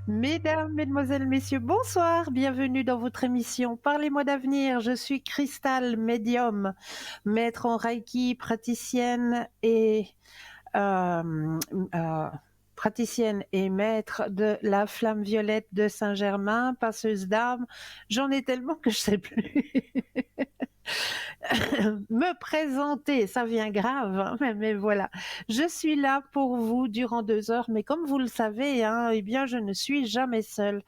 Mesdames, mesdemoiselles, messieurs, bonsoir, bienvenue dans votre émission Parlez-moi d'avenir. Je suis Cristal, médium, maître en Reiki, euh, euh, praticienne et maître de la flamme violette de Saint-Germain, passeuse d'âme. J'en ai tellement que je sais plus. Me présenter, ça vient grave, hein, mais voilà. Je suis là pour vous durant 2 heures, mais comme vous le savez, hein, eh bien, je ne suis jamais seule.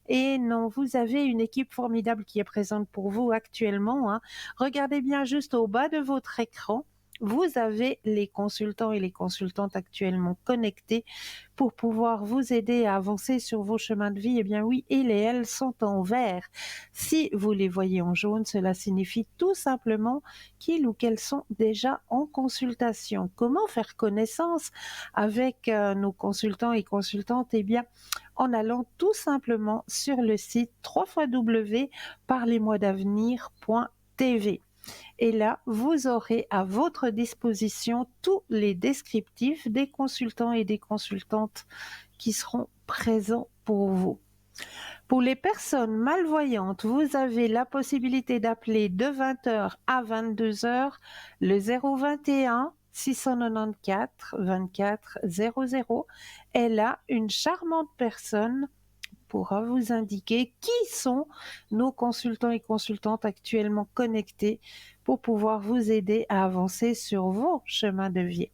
Et non, vous avez une équipe formidable qui est présente pour vous actuellement, hein. Regardez bien juste au bas de votre écran. Vous avez les consultants et les consultantes actuellement connectés pour pouvoir vous aider à avancer sur vos chemins de vie. Eh bien oui, il et elles sont en vert. Si vous les voyez en jaune, cela signifie tout simplement qu'ils ou qu'elles sont déjà en consultation. Comment faire connaissance avec nos consultants et consultantes? Eh bien, en allant tout simplement sur le site www.parlez-moi-d'avenir.tv. Et là, vous aurez à votre disposition tous les descriptifs des consultants et des consultantes qui seront présents pour vous. Pour les personnes malvoyantes, vous avez la possibilité d'appeler de 20 h à 22 h le 021 694 24 00. Et là, une charmante personne pourra vous indiquer qui sont nos consultants et consultantes actuellement connectés pour pouvoir vous aider à avancer sur vos chemins de vie.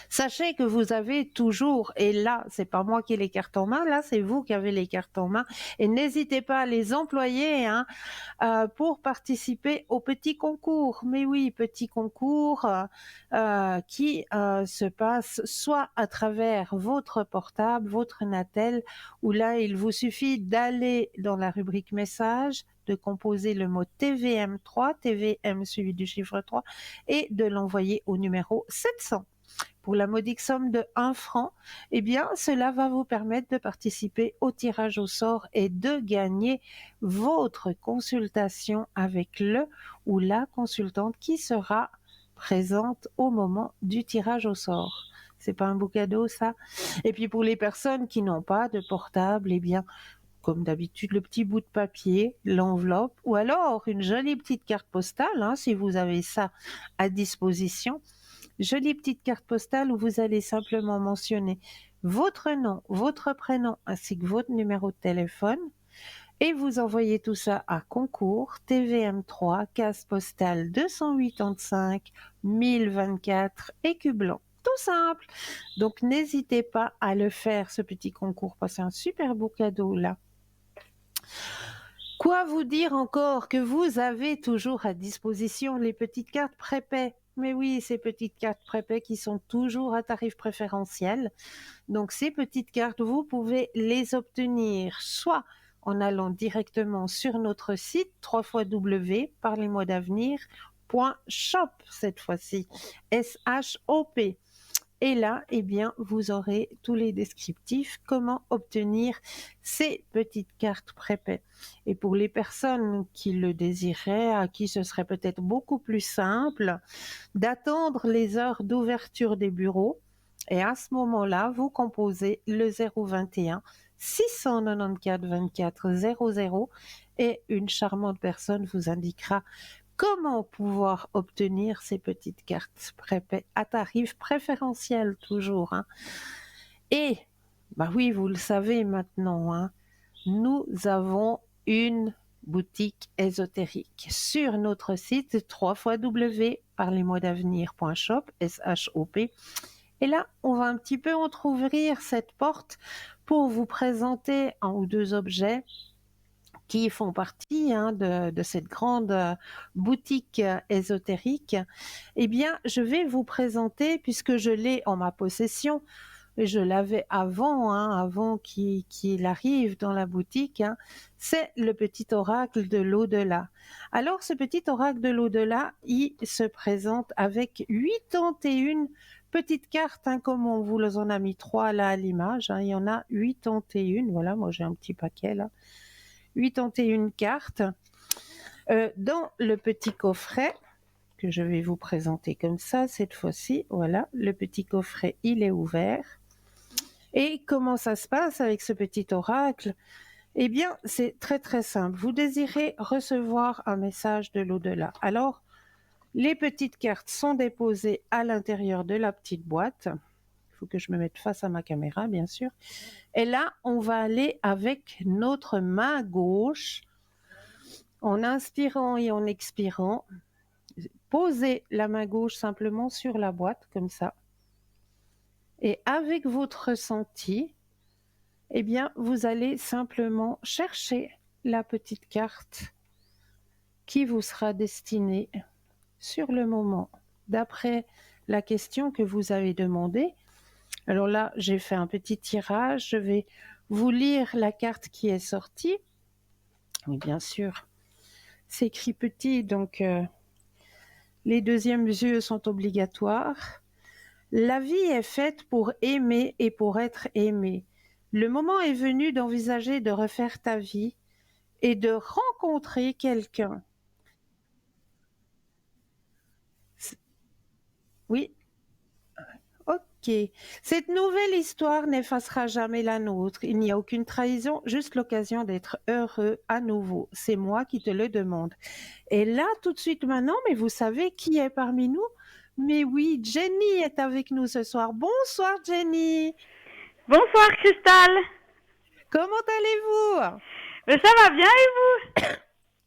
Sachez que vous avez toujours, et là, c'est pas moi qui ai les cartes en main, là, c'est vous qui avez les cartes en main, et n'hésitez pas à les employer, hein, pour participer au petit concours. Mais oui, petit concours qui se passe soit à travers votre portable, votre Natel, où là, il vous suffit d'aller dans la rubrique message, de composer le mot TVM3, TVM suivi du chiffre 3, et de l'envoyer au numéro 700. Pour la modique somme de 1 franc, eh bien, cela va vous permettre de participer au tirage au sort et de gagner votre consultation avec le ou la consultante qui sera présente au moment du tirage au sort. C'est pas un beau cadeau, ça? Et puis pour les personnes qui n'ont pas de portable, eh bien, comme d'habitude, le petit bout de papier, l'enveloppe, ou alors une jolie petite carte postale, hein, si vous avez ça à disposition. Jolie petite carte postale où vous allez simplement mentionner votre nom, votre prénom ainsi que votre numéro de téléphone et vous envoyez tout ça à concours TVM3, case postale 285 1024 Écu Blanc. Tout simple. Donc n'hésitez pas à le faire, ce petit concours, parce que c'est un super beau cadeau là. Quoi vous dire encore? Que vous avez toujours à disposition les petites cartes prépaies. Mais oui, ces petites cartes prépaies qui sont toujours à tarif préférentiel. Donc ces petites cartes, vous pouvez les obtenir soit en allant directement sur notre site www.parlez-moi-d'avenir.shop cette fois-ci, S-H-O-P. Et là, eh bien, vous aurez tous les descriptifs, comment obtenir ces petites cartes prépaies. Et pour les personnes qui le désiraient, à qui ce serait peut-être beaucoup plus simple d'attendre les heures d'ouverture des bureaux, et à ce moment-là, vous composez le 021 694 24 00 et une charmante personne vous indiquera comment pouvoir obtenir ces petites cartes prépaies à tarif préférentiel toujours, hein. Et, bah oui, vous le savez maintenant, hein, nous avons une boutique ésotérique sur notre site www.parlez-moi-d'avenir.shop, S-H-O-P. Et là, on va un petit peu entrouvrir cette porte pour vous présenter un ou deux objets qui font partie, hein, de cette grande boutique ésotérique. Eh bien, je vais vous présenter, puisque je l'ai en ma possession, et je l'avais avant, hein, avant qu'il arrive dans la boutique, hein, c'est le petit oracle de l'au-delà. Alors, ce petit oracle de l'au-delà, il se présente avec 81 petites cartes, hein, comme on vous en a mis 3 là à l'image, hein, il y en a 81, voilà, moi j'ai un petit paquet là. 81 cartes dans le petit coffret que je vais vous présenter comme ça cette fois-ci. Voilà, le petit coffret, il est ouvert. Et comment ça se passe avec ce petit oracle? Eh bien, c'est très très simple. Vous désirez recevoir un message de l'au-delà. Alors, les petites cartes sont déposées à l'intérieur de la petite boîte. Il faut que je me mette face à ma caméra, bien sûr. Et là, on va aller avec notre main gauche, en inspirant et en expirant. Posez la main gauche simplement sur la boîte, comme ça. Et avec votre ressenti, eh bien, vous allez simplement chercher la petite carte qui vous sera destinée sur le moment, d'après la question que vous avez demandée. Alors là, j'ai fait un petit tirage. Je vais vous lire la carte qui est sortie. Oui, bien sûr, c'est écrit petit, donc les deuxièmes yeux sont obligatoires. La vie est faite pour aimer et pour être aimée. Le moment est venu d'envisager de refaire ta vie et de rencontrer quelqu'un. Oui, ok. Cette nouvelle histoire n'effacera jamais la nôtre. Il n'y a aucune trahison, juste l'occasion d'être heureux à nouveau. C'est moi qui te le demande. Et là, tout de suite maintenant, mais vous savez qui est parmi nous? Mais oui, Jenny est avec nous ce soir. Bonsoir Jenny. Bonsoir Cristal. Comment allez-vous? Mais ça va bien et vous?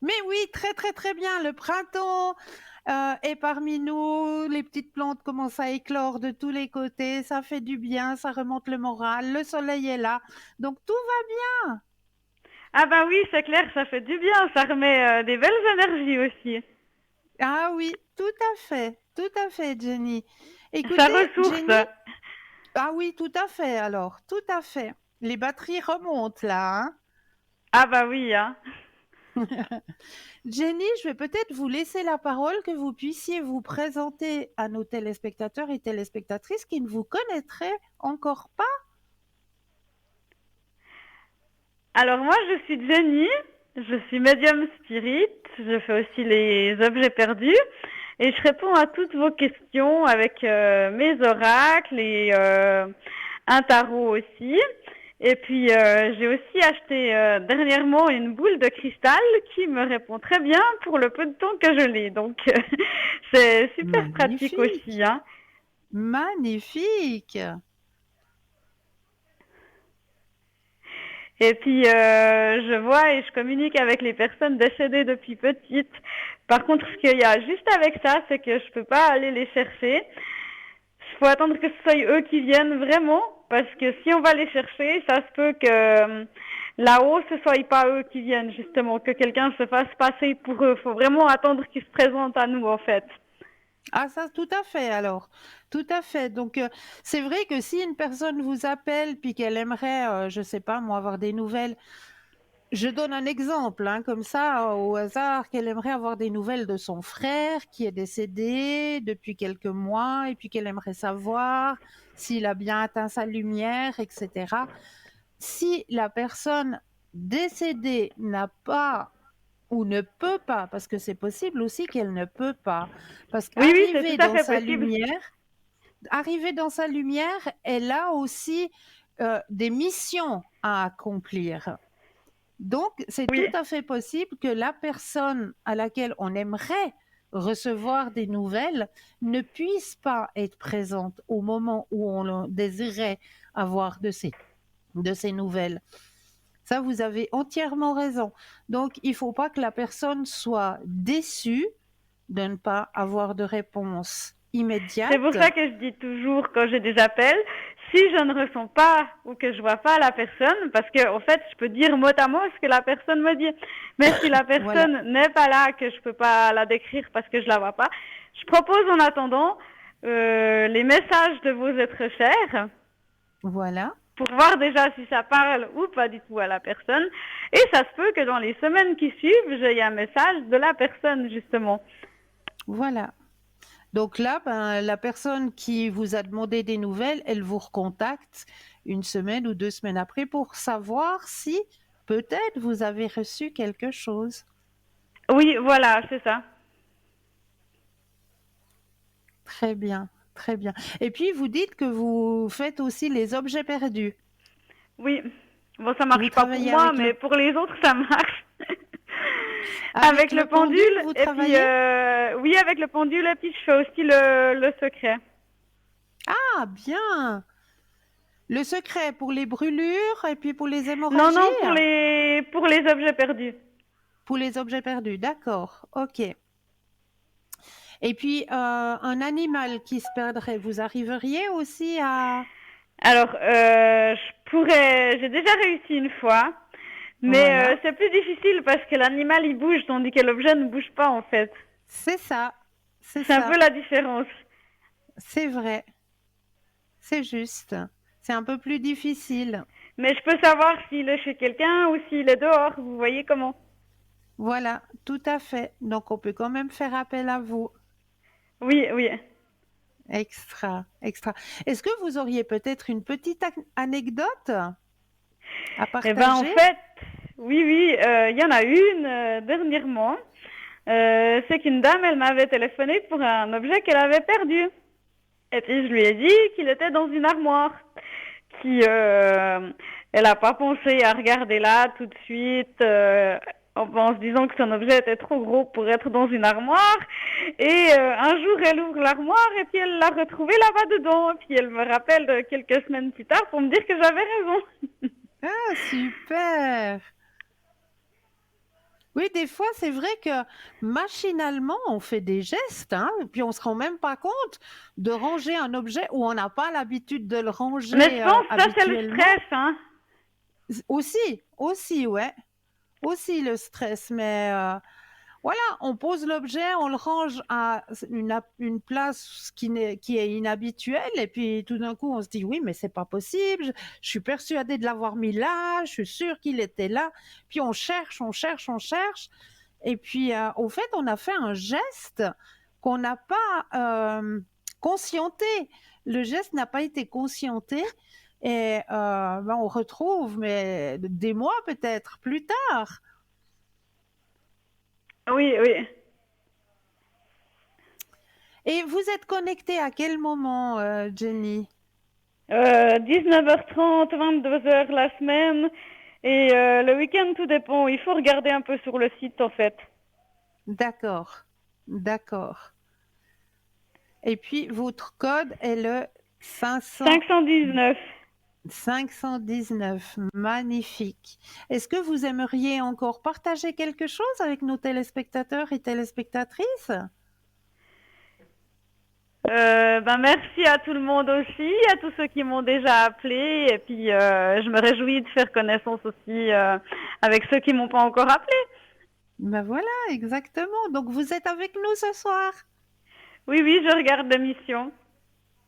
Mais oui, très très très bien. Le printemps est parmi nous. Les petites plantes commencent à éclore de tous les côtés. Ça fait du bien, ça remonte le moral. Le soleil est là. Donc tout va bien. Ah bah oui, c'est clair, ça fait du bien, ça remet des belles énergies aussi. Ah oui, tout à fait, Jenny. Ça Écoutez, Jenny, ressource. ah oui, tout à fait alors, tout à fait. Les batteries remontent là, hein. Ah bah oui, hein. Jenny, je vais peut-être vous laisser la parole, que vous puissiez vous présenter à nos téléspectateurs et téléspectatrices qui ne vous connaîtraient encore pas. Alors moi je suis Jenny, je suis médium spirit, je fais aussi les objets perdus et je réponds à toutes vos questions avec mes oracles et un tarot aussi. Et puis j'ai aussi acheté dernièrement une boule de cristal qui me répond très bien pour le peu de temps que je l'ai. Donc c'est super pratique Magnifique, aussi, hein. magnifique. Et puis je vois et je communique avec les personnes décédées depuis petite. Par contre, ce qu'il y a juste avec ça, c'est que je peux pas aller les chercher. Il faut attendre que ce soit eux qui viennent vraiment, parce que si on va les chercher, ça se peut que là-haut, ce soit pas eux qui viennent, justement, que quelqu'un se fasse passer pour eux. Il faut vraiment attendre qu'ils se présentent à nous, en fait. Ah ça, tout à fait alors, tout à fait. Donc c'est vrai que si une personne vous appelle puis qu'elle aimerait, je sais pas moi, avoir des nouvelles. Je donne un exemple, hein, comme ça, au hasard, qu'elle aimerait avoir des nouvelles de son frère qui est décédé depuis quelques mois et puis qu'elle aimerait savoir s'il a bien atteint sa lumière, etc. Si la personne décédée n'a pas ou ne peut pas, parce que c'est possible aussi qu'elle ne peut pas, parce Oui, oui, c'est tout qu'arriver à dans fait sa possible. lumière, arriver dans sa lumière, elle a aussi des missions à accomplir. Donc, c'est tout Oui. à fait possible que la personne à laquelle on aimerait recevoir des nouvelles ne puisse pas être présente au moment où on désirait avoir de ces nouvelles. Ça, vous avez entièrement raison. Donc, il ne faut pas que la personne soit déçue de ne pas avoir de réponse C'est pour immédiate. ça que je dis toujours quand j'ai des appels, si je ne ressens pas ou que je vois pas la personne, parce que en fait, je peux dire mot à mot ce que la personne me dit. Mais si la Voilà, personne n'est pas là, que je peux pas la décrire parce que je la vois pas, je propose en attendant les messages de vos êtres chers voilà, pour voir déjà si ça parle ou pas du tout à la personne. Et ça se peut que dans les semaines qui suivent, j'ai un message de la personne justement. voilà. Donc là, ben, la personne qui vous a demandé des nouvelles, elle vous recontacte une semaine ou 2 semaines après pour savoir si peut-être vous avez reçu quelque chose. Oui, voilà, c'est ça. Très bien. très bien. Et puis, vous dites que vous faites aussi les objets perdus. Oui. Bon, ça Vous marche pas pour travaillez moi, avec mais le... pour les autres, ça marche. Avec Avec le le pendule, pendule, vous et puis, travaillez? oui, avec le pendule, et puis je fais aussi le secret. Ah, bien. Le secret pour les brûlures et puis pour les Non, hémorragies? non, pour les objets perdus. Pour les objets perdus, d'accord. Ok. Et puis, un animal qui se perdrait, vous arriveriez aussi à... Alors, j'ai déjà réussi une fois, mais Voilà, c'est plus difficile parce que l'animal il bouge tandis que l'objet ne bouge pas en fait. c'est ça, c'est C'est un peu ça, la différence. c'est vrai, c'est juste. C'est un peu plus difficile. Mais je peux savoir s'il est chez quelqu'un ou s'il est dehors, vous voyez comment. Voilà, tout à fait. Donc, on peut quand même faire appel à vous. Oui, oui. Extra, extra. Est-ce que vous auriez peut-être une petite anecdote à Eh ben en partager? fait, oui, oui, il y en a une dernièrement. C'est qu'une dame, elle m'avait téléphoné pour un objet qu'elle avait perdu. Et puis je lui ai dit qu'il était dans une armoire. Qui, elle n'a pas pensé à regarder là tout de suite en se disant que son objet était trop gros pour être dans une armoire. Et un jour, elle ouvre l'armoire et puis elle l'a retrouvé là-bas dedans. Et puis elle me rappelle quelques semaines plus tard pour me dire que j'avais raison. Ah, super! Oui, des fois, c'est vrai que machinalement, on fait des gestes, hein, et puis on se rend même pas compte de ranger un objet où on n'a pas l'habitude de le Mais je ranger pense que ça, c'est le habituellement. stress, hein. Aussi, ouais, aussi le stress. Mais voilà, on pose l'objet, on le range à une place qui est inhabituelle, et puis tout d'un coup, on se dit oui, mais c'est pas possible. Je suis persuadée de l'avoir mis là, je suis sûre qu'il était là. Puis on cherche, on cherche, on cherche. Et puis, au fait, on a fait un geste qu'on n'a pas conscienté. Le geste n'a pas été conscienté et ben, on retrouve, mais des mois peut-être plus tard. Oui, oui. Et vous êtes connecté à quel moment, Jenny? 19h30, 22h la semaine. Et le week-end, tout dépend. Il faut regarder un peu sur le site, en fait. D'accord, d'accord. Et puis, votre code est le 500 519. 519. Magnifique. Est-ce que vous aimeriez encore partager quelque chose avec nos téléspectateurs et téléspectatrices? Ben merci à tout le monde aussi, à tous ceux qui m'ont déjà appelé. Et puis, je me réjouis de faire connaissance aussi avec ceux qui m'ont pas encore appelé. Ben voilà, exactement. Donc, vous êtes avec nous ce soir. Oui, oui, je regarde l'émission.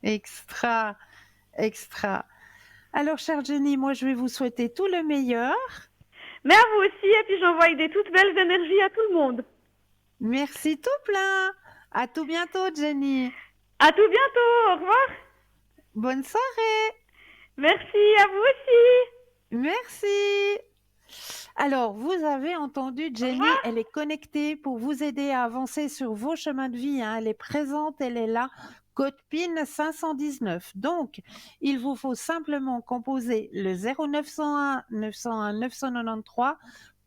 Extra, extra. Alors, chère Jenny, moi, je vais vous souhaiter tout le meilleur. Mais à vous aussi, et puis j'envoie des toutes belles énergies à tout le monde. Merci tout plein. À tout bientôt, Jenny. À tout bientôt, au revoir. Bonne soirée. Merci, à vous aussi. Merci. Alors, vous avez entendu, Au Jenny, revoir. elle est connectée pour vous aider à avancer sur vos chemins de vie, hein. Elle est présente, elle est là. Code PIN 519. Donc, il vous faut simplement composer le 0901 901 993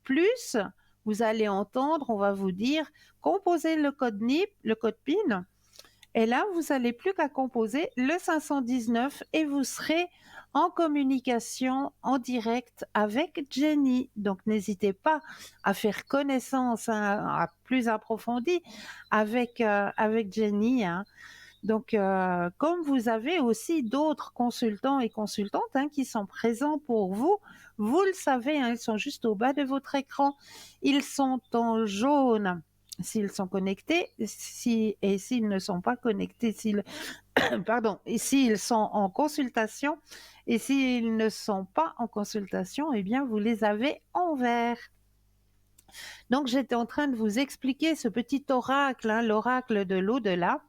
plus, vous allez entendre, on va vous dire, composez le code NIP, le code PIN. Et là, vous n'allez plus qu'à composer le 519 et vous serez en communication en direct avec Jenny. Donc, n'hésitez pas à faire connaissance à plus approfondie avec Jenny, hein. Donc, comme vous avez aussi d'autres consultants et consultantes, hein, qui sont présents pour vous, vous le savez, hein, ils sont juste au bas de votre écran. Ils sont en jaune s'ils sont connectés, et s'ils ne sont pas connectés, pardon, et s'ils sont en consultation, et s'ils ne sont pas en consultation, eh bien, vous les avez en vert. Donc, j'étais en train de vous expliquer ce petit oracle, hein, l'oracle de l'au-delà.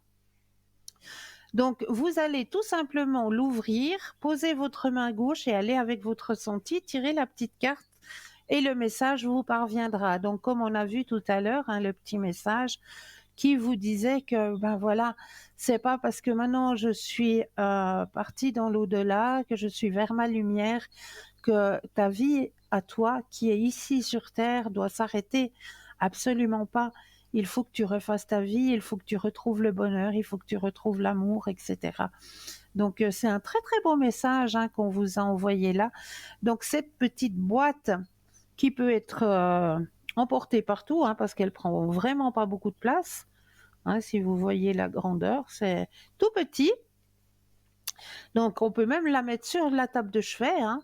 Donc, vous allez tout simplement l'ouvrir, poser votre main gauche et aller avec votre ressenti, tirer la petite carte et le message vous parviendra. Donc, comme on a vu tout à l'heure, hein, le petit message qui vous disait que, ben voilà, c'est pas parce que maintenant je suis partie dans l'au-delà, que je suis vers ma lumière, que ta vie à toi, qui est ici sur Terre, doit s'arrêter. Absolument pas. Il faut que tu refasses ta vie, il faut que tu retrouves le bonheur, il faut que tu retrouves l'amour, etc. Donc, c'est un très très beau message hein, qu'on vous a envoyé là. Donc, cette petite boîte qui peut être emportée partout, hein, parce qu'elle prend vraiment pas beaucoup de place. Hein, si vous voyez la grandeur, c'est tout petit. Donc, on peut même la mettre sur la table de chevet. Hein,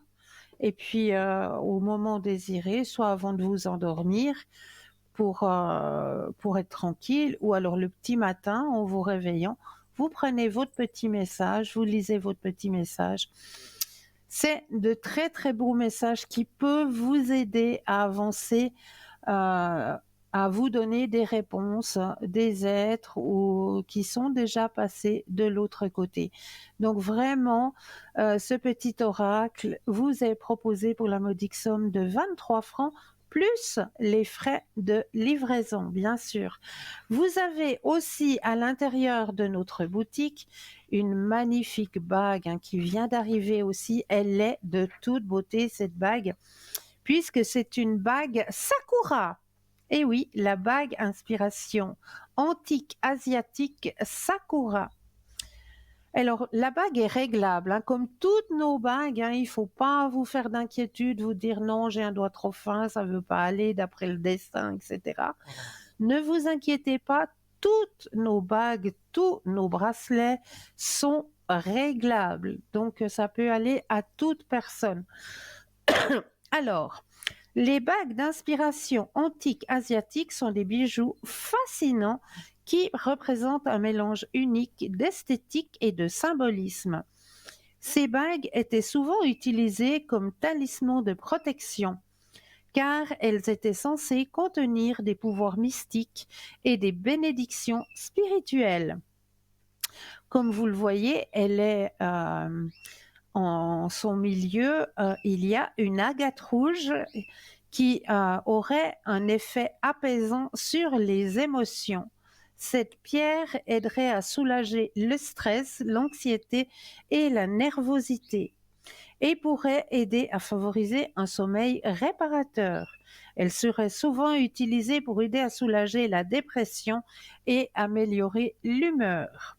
et puis, au moment désiré, soit avant de vous endormir, pour être tranquille, ou alors le petit matin, en vous réveillant, vous prenez votre petit message, vous lisez votre petit message. C'est de très très beaux messages qui peuvent vous aider à avancer, à vous donner des réponses, des êtres ou qui sont déjà passés de l'autre côté. Donc vraiment, ce petit oracle vous est proposé pour la modique somme de 23 francs plus les frais de livraison, bien sûr. Vous avez aussi à l'intérieur de notre boutique une magnifique bague hein, qui vient d'arriver aussi. Elle est de toute beauté, cette bague, puisque c'est une bague Sakura. Et oui, la bague inspiration antique asiatique Sakura. Alors, la bague est réglable, hein, comme toutes nos bagues. Hein, il ne faut pas vous faire d'inquiétude, vous dire non, j'ai un doigt trop fin, ça ne veut pas aller d'après le dessin, etc. Ne vous inquiétez pas, toutes nos bagues, tous nos bracelets sont réglables. Donc, ça peut aller à toute personne. Alors, les bagues d'inspiration antique asiatique sont des bijoux fascinants qui représentent un mélange unique d'esthétique et de symbolisme. Ces bagues étaient souvent utilisées comme talismans de protection, car elles étaient censées contenir des pouvoirs mystiques et des bénédictions spirituelles. Comme vous le voyez, elle est en son milieu, il y a une agate rouge qui aurait un effet apaisant sur les émotions. Cette pierre aiderait à soulager le stress, l'anxiété et la nervosité et pourrait aider à favoriser un sommeil réparateur. Elle serait souvent utilisée pour aider à soulager la dépression et améliorer l'humeur.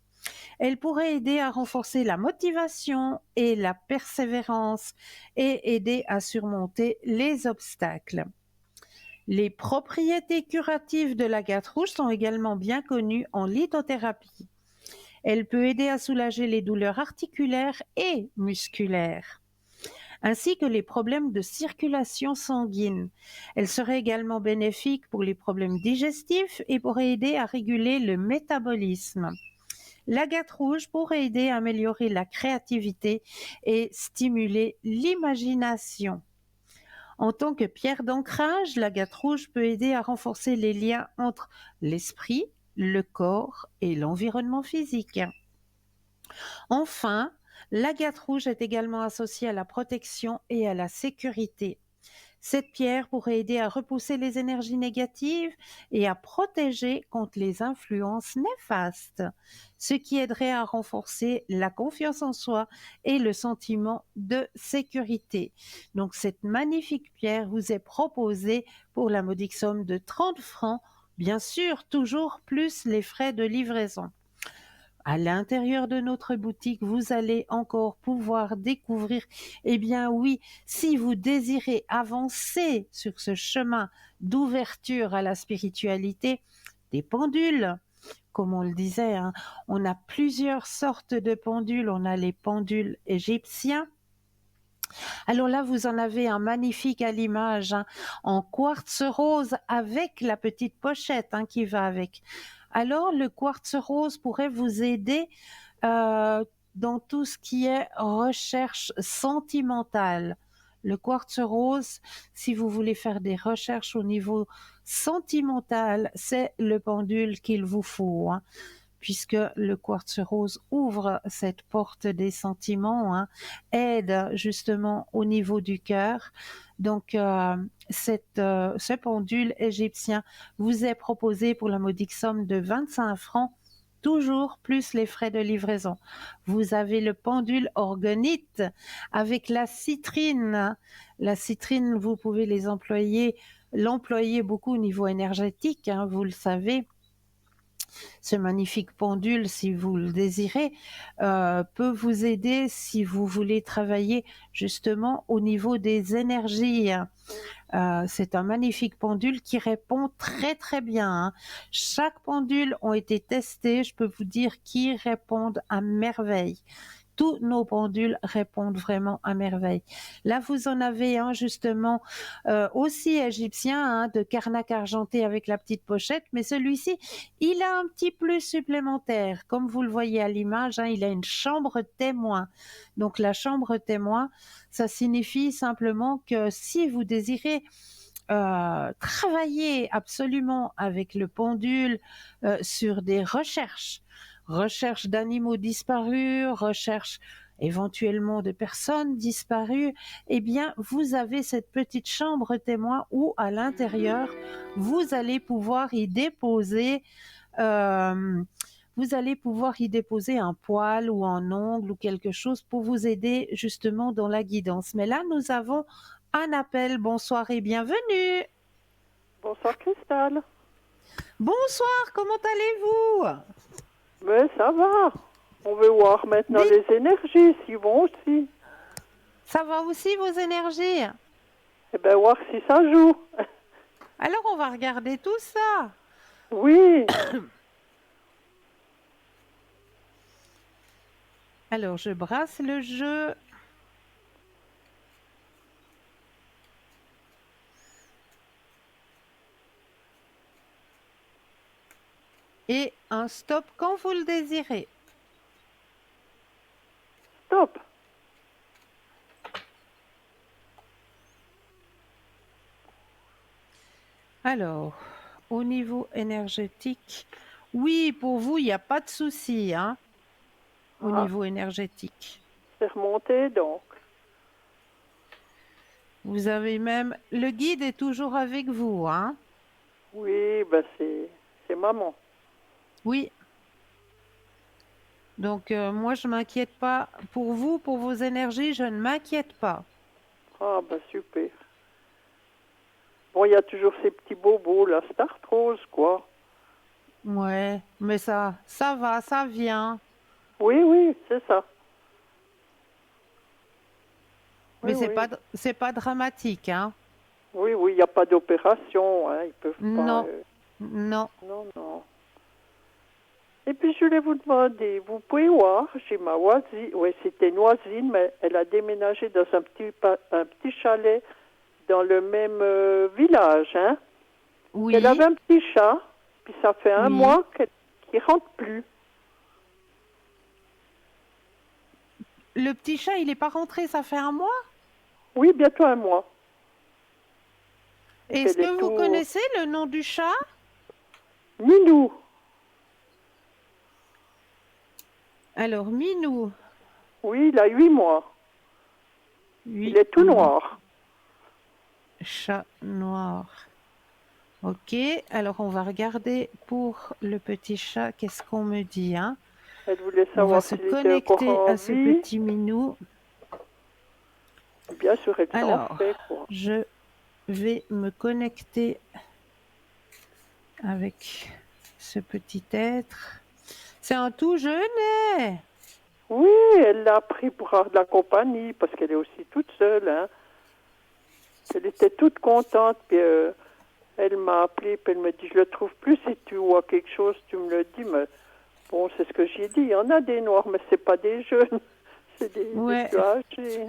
Elle pourrait aider à renforcer la motivation et la persévérance et aider à surmonter les obstacles. Les propriétés curatives de l'agate rouge sont également bien connues en lithothérapie. Elle peut aider à soulager les douleurs articulaires et musculaires, ainsi que les problèmes de circulation sanguine. Elle serait également bénéfique pour les problèmes digestifs et pourrait aider à réguler le métabolisme. L'agate rouge pourrait aider à améliorer la créativité et stimuler l'imagination. En tant que pierre d'ancrage, l'agate rouge peut aider à renforcer les liens entre l'esprit, le corps et l'environnement physique. Enfin, l'agate rouge est également associée à la protection et à la sécurité. Cette pierre pourrait aider à repousser les énergies négatives et à protéger contre les influences néfastes, ce qui aiderait à renforcer la confiance en soi et le sentiment de sécurité. Donc cette magnifique pierre vous est proposée pour la modique somme de 30 francs, bien sûr toujours plus les frais de livraison. À l'intérieur de notre boutique, vous allez encore pouvoir découvrir, eh bien oui, si vous désirez avancer sur ce chemin d'ouverture à la spiritualité, des pendules. Comme on le disait, hein, on a plusieurs sortes de pendules. On a les pendules égyptiens. Alors là, vous en avez un magnifique à l'image, hein, en quartz rose avec la petite pochette hein, qui va avec. Alors, le quartz rose pourrait vous aider dans tout ce qui est recherche sentimentale. Le quartz rose, si vous voulez faire des recherches au niveau sentimental, c'est le pendule qu'il vous faut. Hein. puisque le quartz rose ouvre cette porte des sentiments, hein, aide justement au niveau du cœur. Donc, ce pendule égyptien vous est proposé pour la modique somme de 25 francs, toujours plus les frais de livraison. Vous avez le pendule orgonite avec la citrine. La citrine, vous pouvez l'employer beaucoup au niveau énergétique, hein, vous le savez. Ce magnifique pendule, si vous le désirez, peut vous aider si vous voulez travailler justement au niveau des énergies. C'est un magnifique pendule qui répond très très bien, hein. Chaque pendule ont été testés, je peux vous dire qu'ils répondent à merveille. Tous nos pendules répondent vraiment à merveille. Là, vous en avez un justement aussi égyptien, hein, de Karnak argenté avec la petite pochette, mais celui-ci, il a un petit plus supplémentaire. Comme vous le voyez à l'image, hein, il a une chambre témoin. Donc la chambre témoin, ça signifie simplement que si vous désirez travailler absolument avec le pendule sur des recherche d'animaux disparus, recherche éventuellement de personnes disparues, eh bien, vous avez cette petite chambre témoin où, à l'intérieur, vous allez pouvoir y déposer euh, un poil ou un ongle ou quelque chose pour vous aider justement dans la guidance. Mais là, nous avons un appel. Bonsoir et bienvenue. Bonsoir Cristal. Bonsoir, comment allez-vous? Mais ça va. On veut voir maintenant les énergies, si vont aussi. Ça va aussi vos énergies? Eh bien, voir si ça joue. Alors, on va regarder tout ça. Oui. Alors, je brasse le jeu. Et un stop quand vous le désirez. Stop. Alors, au niveau énergétique, oui, pour vous, il n'y a pas de souci, hein, au niveau énergétique. C'est remonté donc. Vous avez même... Le guide est toujours avec vous, hein? Oui, ben c'est maman. Oui. Donc, moi, je ne m'inquiète pas. Pour vous, pour vos énergies, je ne m'inquiète pas. Ah, ben super. Bon, il y a toujours ces petits bobos, la Start Rose, quoi. Ouais, mais ça va, ça vient. Oui, c'est ça. Mais Oui, c'est pas dramatique, hein? Oui, il n'y a pas d'opération, hein. Ils peuvent pas. Non, non. Non. Et puis je voulais vous demander, vous pouvez voir, j'ai ma voisine, oui c'était une voisine, mais elle a déménagé dans un petit chalet dans le même village, hein. Oui. Elle avait un petit chat, puis ça fait un mois qu'il rentre plus. Le petit chat, il n'est pas rentré, ça fait un mois? Oui, bientôt un mois. Est-ce que vous connaissez le nom du chat? Minou. Alors, Minou. Oui, il a 8 mois. Il est tout noir. Chat noir. Ok, alors on va regarder pour le petit chat, qu'est-ce qu'on me dit, hein? Elle voulait On va savoir se s'il était encore connecter en à ce vie. petit Minou. Bien sûr, elle s'en fait, quoi. Je vais me connecter avec ce petit être. C'est un tout jeunet. Oui, elle l'a pris pour avoir de la compagnie parce qu'elle est aussi toute seule, hein. Elle était toute contente, puis elle m'a appelé, puis elle me dit, je le trouve plus, si tu vois quelque chose, tu me le dis, mais bon, c'est ce que j'ai dit, il y en a des noirs, mais c'est pas des jeunes, c'est des plus âgés.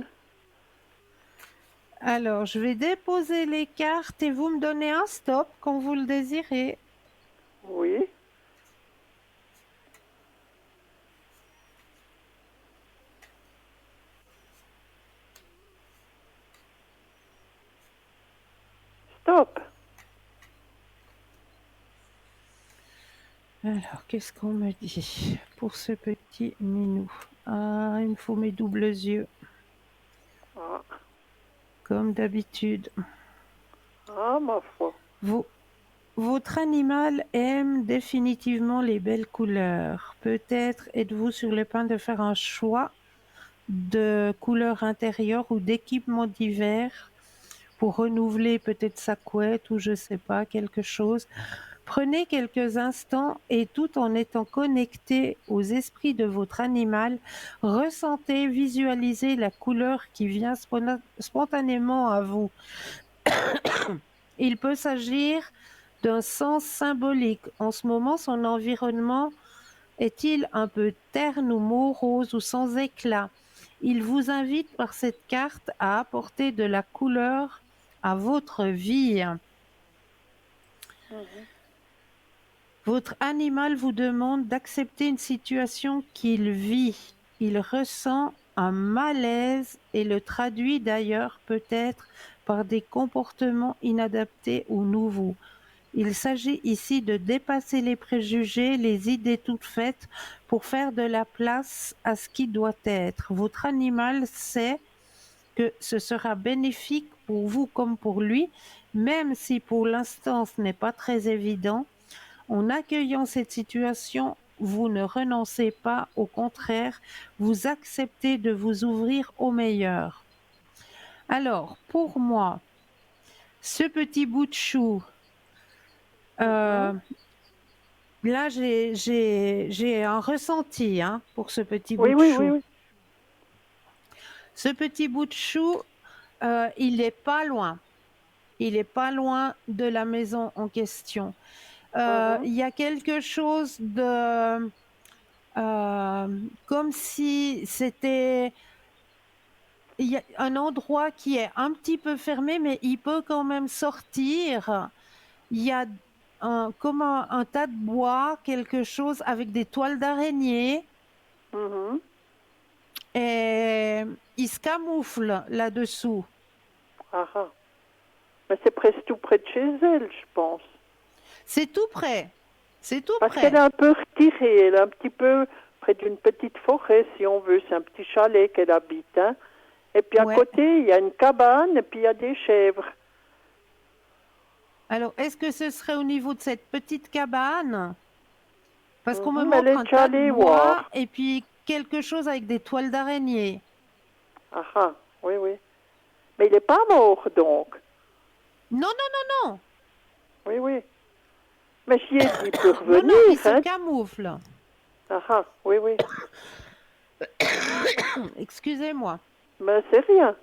Alors, je vais déposer les cartes et vous me donnez un stop quand vous le désirez. Oui. Stop. Alors, qu'est-ce qu'on me dit pour ce petit minou? Ah, il me faut mes doubles yeux, Ah, comme d'habitude. ah, ma foi. Vo- Votre animal aime définitivement les belles couleurs. Peut-être êtes-vous sur le point de faire un choix de couleurs intérieures ou d'équipements divers pour renouveler peut-être sa couette ou je sais pas, quelque chose. Prenez quelques instants et tout en étant connecté aux esprits de votre animal, ressentez, visualisez la couleur qui vient spontanément à vous. Il peut s'agir d'un sens symbolique. En ce moment, son environnement est-il un peu terne ou morose ou sans éclat? Il vous invite par cette carte à apporter de la couleur à votre vie. Mhm. Votre animal vous demande d'accepter une situation qu'il vit. Il ressent un malaise et le traduit d'ailleurs peut-être par des comportements inadaptés ou nouveaux. Il s'agit ici de dépasser les préjugés, les idées toutes faites pour faire de la place à ce qui doit être. Votre animal sait que ce sera bénéfique pour vous comme pour lui, même si pour l'instant ce n'est pas très évident. En accueillant cette situation, vous ne renoncez pas, au contraire, vous acceptez de vous ouvrir au meilleur. Alors, pour moi, ce petit bout de chou, Mhm. euh, là, j'ai un ressenti hein, pour ce petit bout Oui, de oui, oui, chou. oui. Ce petit bout de chou, il n'est pas loin. Il n'est pas loin de la maison en question. Mhm. Il y a quelque chose de... comme si c'était... Il y a un endroit qui est un petit peu fermé, mais il peut quand même sortir. Il y a comme un tas de bois, quelque chose avec des toiles d'araignée. Mhm. Et il se camoufle là-dessous. Ah, ah. Mais c'est presque tout près de chez elle, je pense. C'est tout près. C'est tout Parce qu'elle est près. un peu retirée, elle est un petit peu près d'une petite forêt, si on veut. C'est un petit chalet qu'elle habite. Hein. Et puis à Ouais. côté, il y a une cabane et puis il y a des chèvres. Alors, est-ce que ce serait au niveau de cette petite cabane? Parce qu'on me Mhm. Elle montre est un déjà tas de allée bois voir. et puis quelque chose avec des toiles d'araignée. Ah, ah. Oui, oui. Mais il n'est pas mort, donc. Non, non, non, non. Oui, oui. Mais j'y ai dit, il peut Non, non, il revenir, se hein. camoufle. Ah, ah. Oui, oui. Excusez-moi. Mais c'est rien.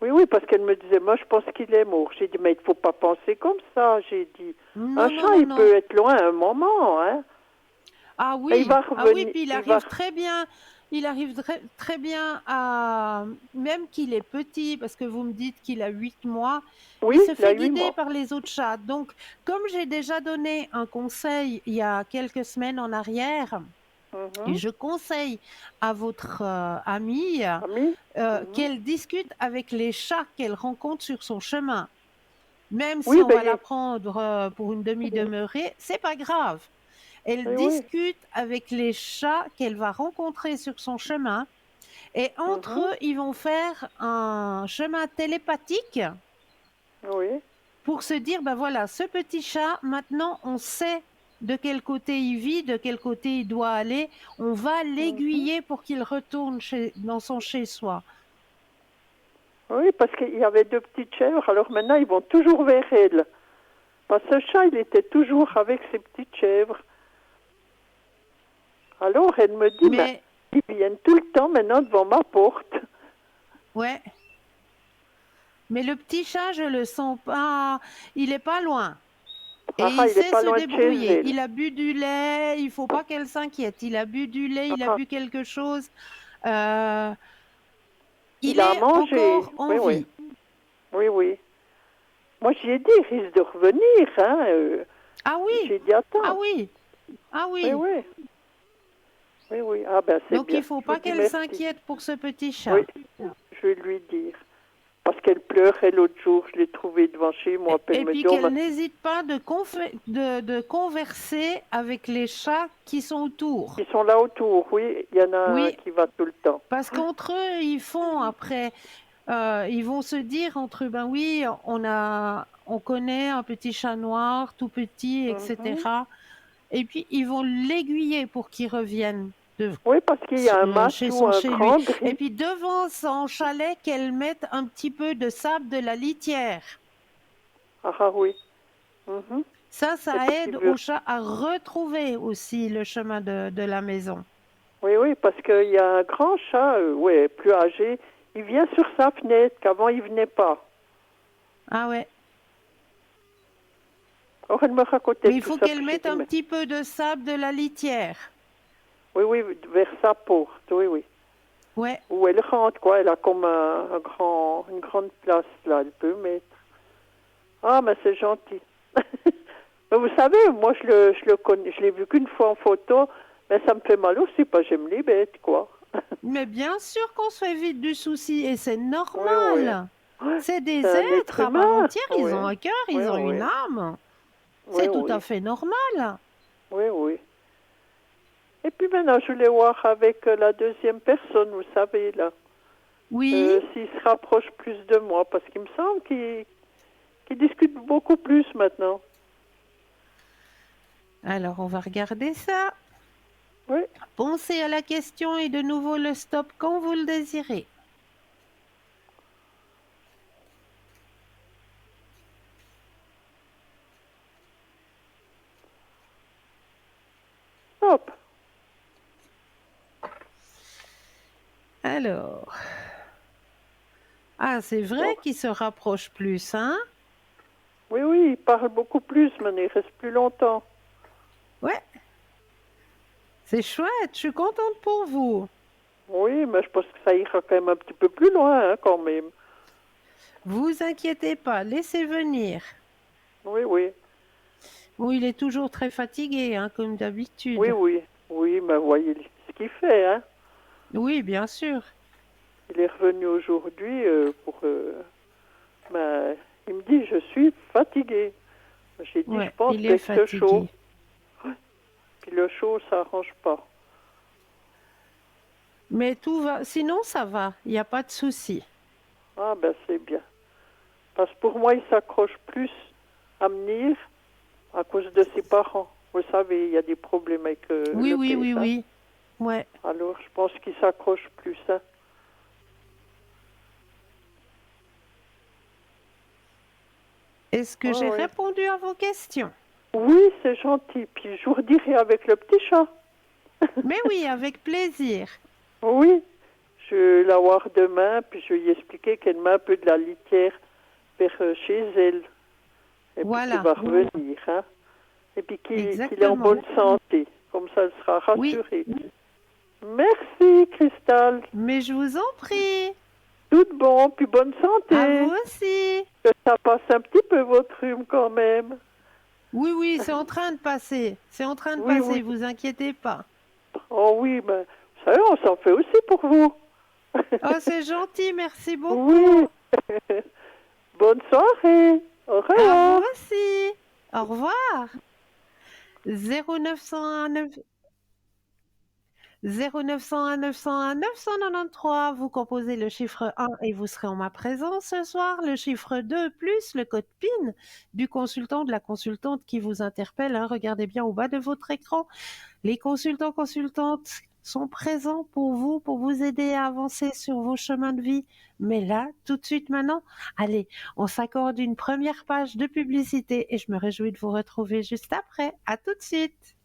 Oui, oui, parce qu'elle me disait, moi, je pense qu'il est mort. J'ai dit, mais il ne faut pas penser comme ça, j'ai dit. Un Non, non, chat, non, il non. peut être loin un moment, hein. Ah Et il oui, va ah oui, revenir, puis il va... il arrive très bien à, même qu'il est petit, parce que vous me dites qu'il a 8 mois, Oui, il se il a fait 8 guider mois. par les autres chats. Donc, comme j'ai déjà donné un conseil il y a quelques semaines en arrière, et Mhm. je conseille à votre amie Ami? Mhm. qu'elle discute avec les chats qu'elle rencontre sur son chemin. Même si Oui, on ben, va la prendre pour une demi-demeurée, c'est pas grave. Elle oui, oui. discute avec les chats qu'elle va rencontrer sur son chemin et entre Mhm. eux, ils vont faire un chemin télépathique Oui. pour se dire, ben voilà, ce petit chat, maintenant on sait de quel côté il vit, de quel côté il doit aller, on va Mhm. l'aiguiller pour qu'il retourne dans son chez-soi. Oui, parce qu'il y avait deux petites chèvres, alors maintenant, ils vont toujours vers elle. Parce que ce chat, il était toujours avec ses petites chèvres. Alors, elle me dit, mais Mais, ils viennent tout le temps maintenant devant ma porte. ouais, mais le petit chat, je le sens pas, il est pas loin. Et Ah, ah, il il n'est sait pas se loin de chez débrouiller. elle. Il a bu du lait, il faut pas qu'elle s'inquiète. Il a bu du lait, Ah, il a ah. bu quelque chose. Euh, il Il a à est manger. encore en Oui, oui. vie. Oui, oui. Moi, j'y ai dit, il risque de revenir. Hein. Ah oui, J'ai dit, ah attends. oui, ah Oui, oui. oui. Oui, oui. Ah, ben, c'est Donc il bien. faut Je vous pas dis qu'elle merci. s'inquiète pour ce petit Oui, chat. je vais lui dire. Parce qu'elle pleurait l'autre jour, je l'ai trouvée devant chez moi. Puis Et elle me puis dit, oh, qu'elle n'hésite pas de converser avec les chats qui sont autour. ils sont là autour, oui. Il y en a un Oui, qui va tout le temps. parce qu'entre eux, ils font après, ils vont se dire entre eux, ben oui, on connaît un petit chat noir, tout petit, Mhm. etc. Et puis ils vont l'aiguiller pour qu'il revienne Oui, parce qu'il y a un chez matou, un chez lui. grand Et gris. puis devant son chalet, qu'elle mette un petit peu de sable de la litière. Ah oui. Mhm. Ça Et puis il aide veut. au chat à retrouver aussi le chemin de la maison. Oui, oui, parce qu'il y a un grand chat, ouais, plus âgé. Il vient sur sa fenêtre, qu'avant il venait pas. Ah ouais. Or, elle me racontait Mais il tout faut ça, qu'elle puis j'ai mette dit, un mais... petit peu de sable de la litière. Oui, oui, vers sa porte, oui, oui. Ouais. Où elle rentre, quoi. Elle a comme une grande place, là, elle peut mettre. Ah, mais c'est gentil. Mais vous savez, moi, je le connais, je l'ai vu qu'une fois en photo, mais ça me fait mal aussi, parce que j'aime les bêtes, quoi. Mais bien sûr qu'on se fait vite du souci et c'est Oui, oui. normal. Ouais, C'est c'est des un être êtres à part humain. entière, Oui, ils ont un cœur, oui, ils ont oui. une âme. Oui, C'est tout à oui. fait normal. Oui, oui. Et puis maintenant, je voulais voir avec la deuxième personne, vous savez, là, Oui. s'il se rapproche plus de moi, parce qu'il me semble qu'il discute beaucoup plus maintenant. Alors, on va regarder ça. Oui, Pensez à la question et de nouveau le stop quand vous le désirez. hop. Alors. Ah, c'est vrai Donc, qu'ils se rapprochent plus, hein? oui, oui, il parle beaucoup plus, mais il reste plus longtemps. Ouais, c'est chouette, je suis contente pour vous. Oui, mais je pense que ça ira quand même un petit peu plus loin, hein, quand même. Vous inquiétez pas, laissez venir. Oui, oui. Bon, il est toujours très fatigué, hein, comme Oui, d'habitude. oui. Oui, mais voyez ce qu'il fait, hein. Oui, bien sûr. Il est revenu aujourd'hui pour... ben, il me dit, je suis fatigué. J'ai dit, je Ouais, pense il est qu'avec ce chaud, fatigué. puis le chaud, ça arrange pas. Mais tout va, sinon ça va, il n'y a pas de souci. Ah, ben c'est bien. Parce que pour moi, il s'accroche plus à venir à cause de ses parents. Vous savez, il y a des problèmes avec Oui, le oui, père, oui, hein. oui. Ouais. Alors, je pense qu'il s'accroche plus, hein. Est-ce que Ah, j'ai oui. répondu à vos questions? Oui, c'est gentil. Puis je vous redirai avec le petit chat. Mais oui, avec plaisir. Oui, je vais la voir demain, puis je vais lui expliquer qu'elle met un peu de la litière vers chez elle. Et puis qu'il Voilà, va revenir, hein. Et puis qu'il est en exactement. bonne santé. Comme ça, elle sera Oui, rassurée. Merci, Cristal. mais je vous en prie. Tout bon, puis bonne À vous santé. aussi. Que ça passe un petit peu votre rhume quand même. Oui, oui, c'est en train de passer. C'est en train de Oui, passer, oui. vous inquiétez pas. Oh oui, mais vous savez, on s'en fait aussi pour vous. Oh, c'est gentil, merci Oui. beaucoup. Bonne soirée. Au À vous revoir. aussi. Au revoir. 0901 0901 901 993, vous composez le chiffre 1 et vous serez en ma présence ce soir. Le chiffre 2 plus le code PIN du consultant, de la consultante qui vous interpelle, hein. Regardez bien au bas de votre écran. Les consultants, consultantes sont présents pour vous aider à avancer sur vos chemins de vie. Mais là, tout de suite maintenant, allez, on s'accorde une première page de publicité et je me réjouis de vous retrouver juste après. À tout de suite.